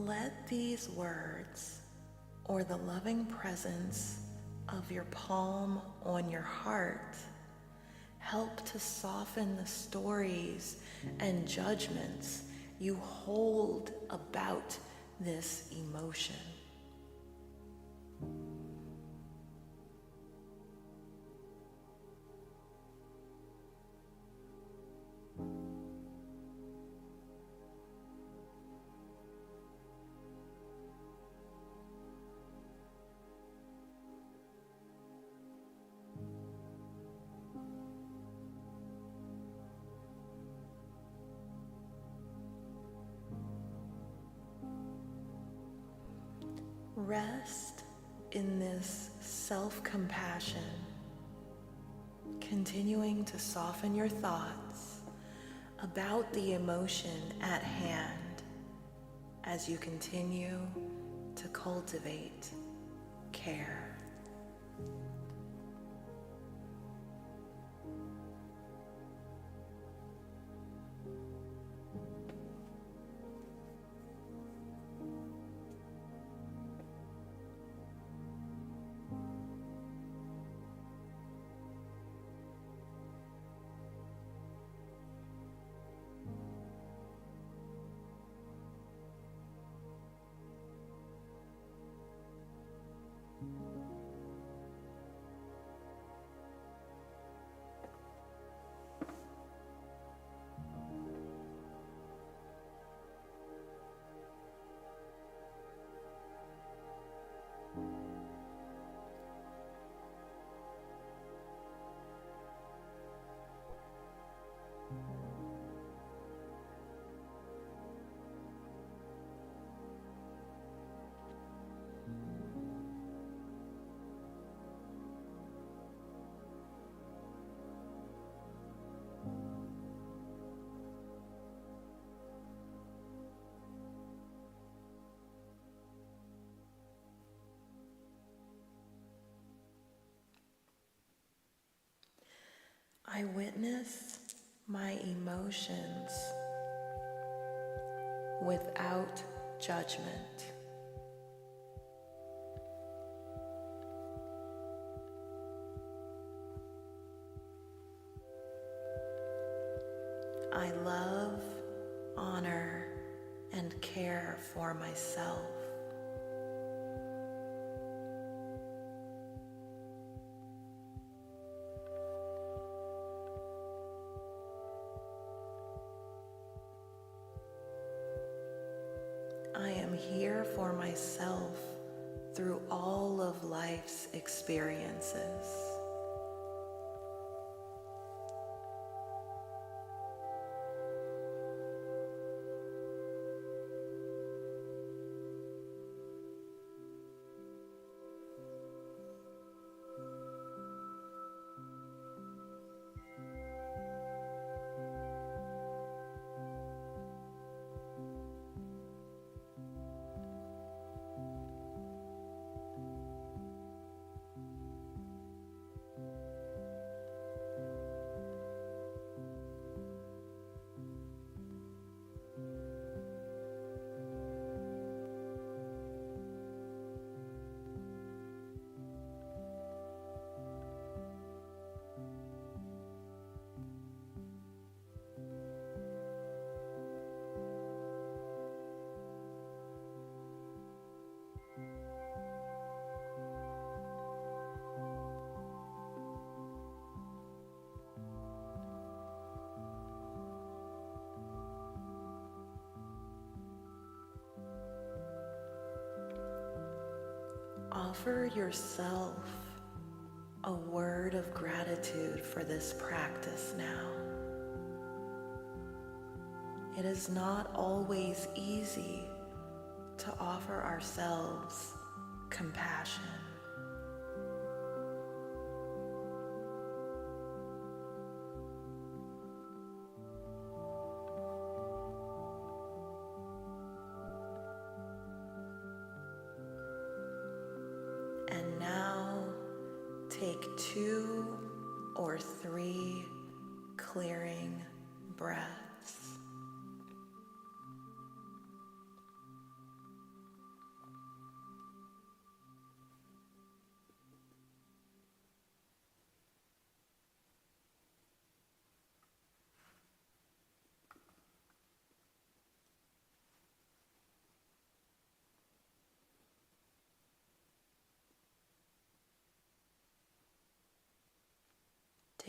Let these words or the loving presence of your palm on your heart help to soften the stories and judgments you hold about this emotion. Rest in this self-compassion, continuing to soften your thoughts about the emotion at hand as you continue to cultivate care. I witness my emotions without judgment. I love, honor, and care for myself. I am here for myself through all of life's experiences. Offer yourself a word of gratitude for this practice now. It is not always easy to offer ourselves compassion. And now take 2 or 3 clearing breaths.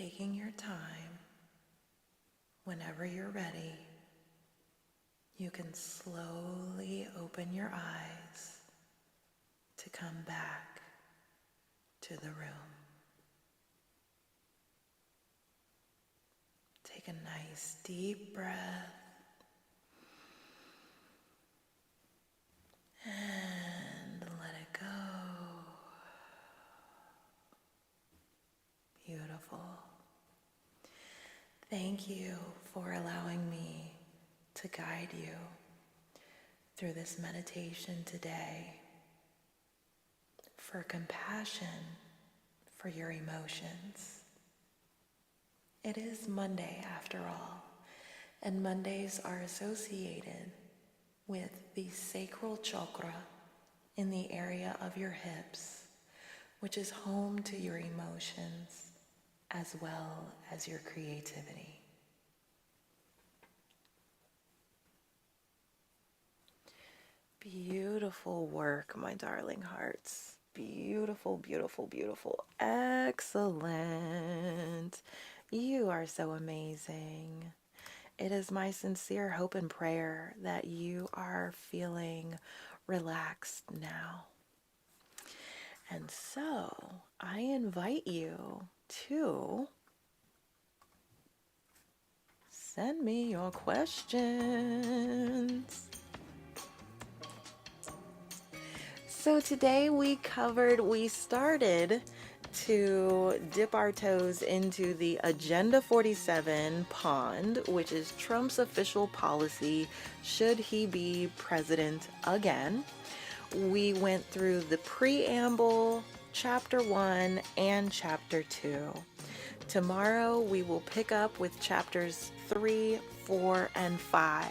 taking your time. Whenever you're ready, you can slowly open your eyes to come back to the room. Take a nice deep breath and let it go. Beautiful. Thank you for allowing me to guide you through this meditation today, for compassion for your emotions. It is Monday after all, and Mondays are associated with the sacral chakra in the area of your hips, which is home to your emotions as well as your creativity. Beautiful work, my darling hearts. Beautiful, beautiful, beautiful. Excellent. You are so amazing. It is my sincere hope and prayer that you are feeling relaxed now. And so I invite you to send me your questions. So today we started to dip our toes into the Agenda 47 pond, which is Trump's official policy should he be president again. We went through the preamble, chapter 1 and chapter 2. Tomorrow we will pick up with chapters 3, 4, and 5.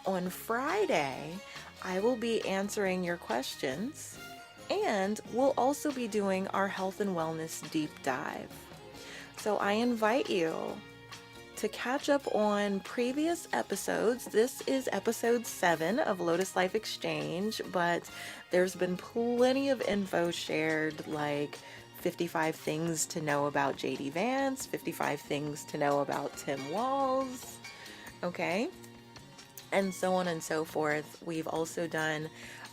On Friday, I will be answering your questions, and we'll also be doing our health and wellness deep dive. So I invite you to catch up on previous episodes. This is episode 7 of Lotus Life Exchange, but there's been plenty of info shared, like 55 things to know about JD Vance, 55 things to know about Tim Walz, okay? And so on and so forth. We've also done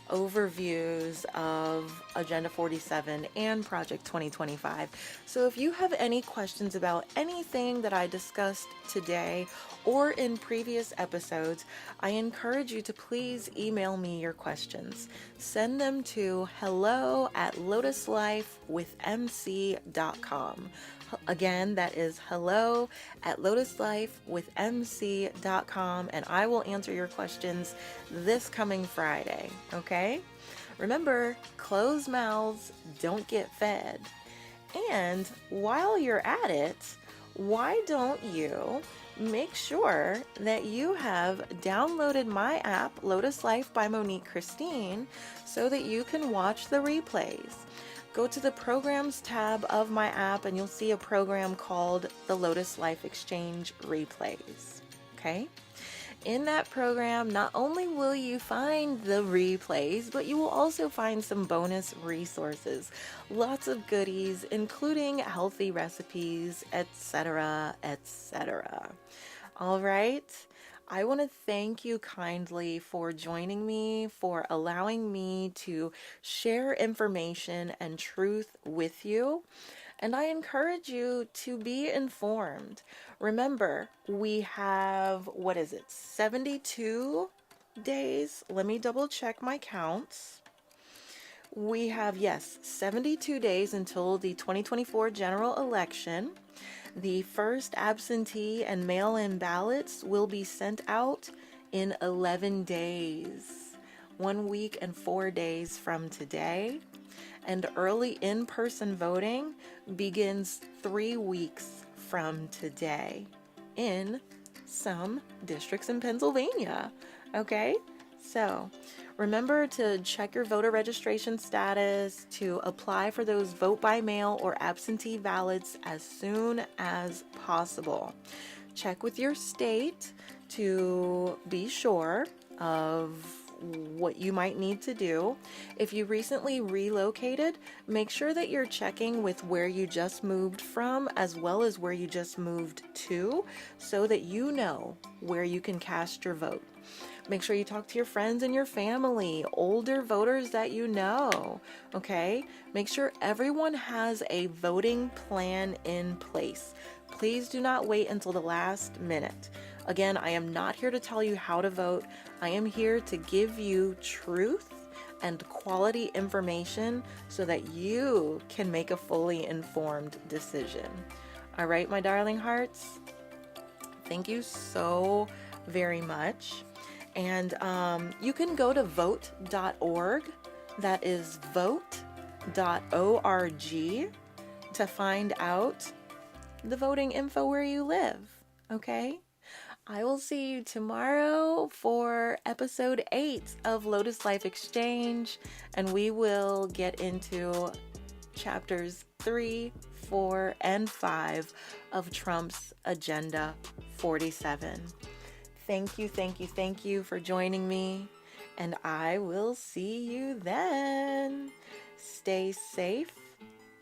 overviews of Agenda 47 and Project 2025. So if you have any questions about anything that I discussed today or in previous episodes, I encourage you to please email me your questions. Send them to hello@lotuslifewithmc.com. Again, that is hello@lotuslifewithmc.com, and I will answer your questions this coming Friday, okay? Remember, closed mouths don't get fed. And while you're at it, why don't you make sure that you have downloaded my app, Lotus Life by Monique Christine, so that you can watch the replays. Go to the programs tab of my app and you'll see a program called the Lotus Life Exchange Replays. Okay? In that program, not only will you find the replays, but you will also find some bonus resources. Lots of goodies, including healthy recipes, etc., etc. All right? I want to thank you kindly for joining me, for allowing me to share information and truth with you. And I encourage you to be informed. Remember, we have, 72 days? Let me double check my counts. We have, 72 days until the 2024 general election. The first absentee and mail-in ballots will be sent out in 11 days, 1 week and 4 days from today. And early in-person voting begins 3 weeks from today in some districts in Pennsylvania. Okay? So remember to check your voter registration status, to apply for those vote by mail or absentee ballots as soon as possible. Check with your state to be sure of what you might need to do. If you recently relocated, make sure that you're checking with where you just moved from as well as where you just moved to, so that you know where you can cast your vote. Make sure you talk to your friends and your family, older voters that you know, okay? Make sure everyone has a voting plan in place. Please do not wait until the last minute. Again, I am not here to tell you how to vote. I am here to give you truth and quality information so that you can make a fully informed decision. All right, my darling hearts? Thank you so very much. And you can go to vote.org. That is vote.org to find out the voting info where you live. Okay? I will see you tomorrow for episode 8 of Lotus Life Exchange, and we will get into chapters 3, 4, and 5 of Trump's Agenda 47. Thank you for joining me, and I will see you then. Stay safe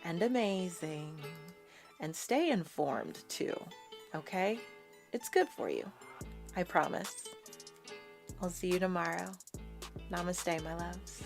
and amazing, and stay informed too, okay? It's good for you, I promise. I'll see you tomorrow. Namaste, my loves.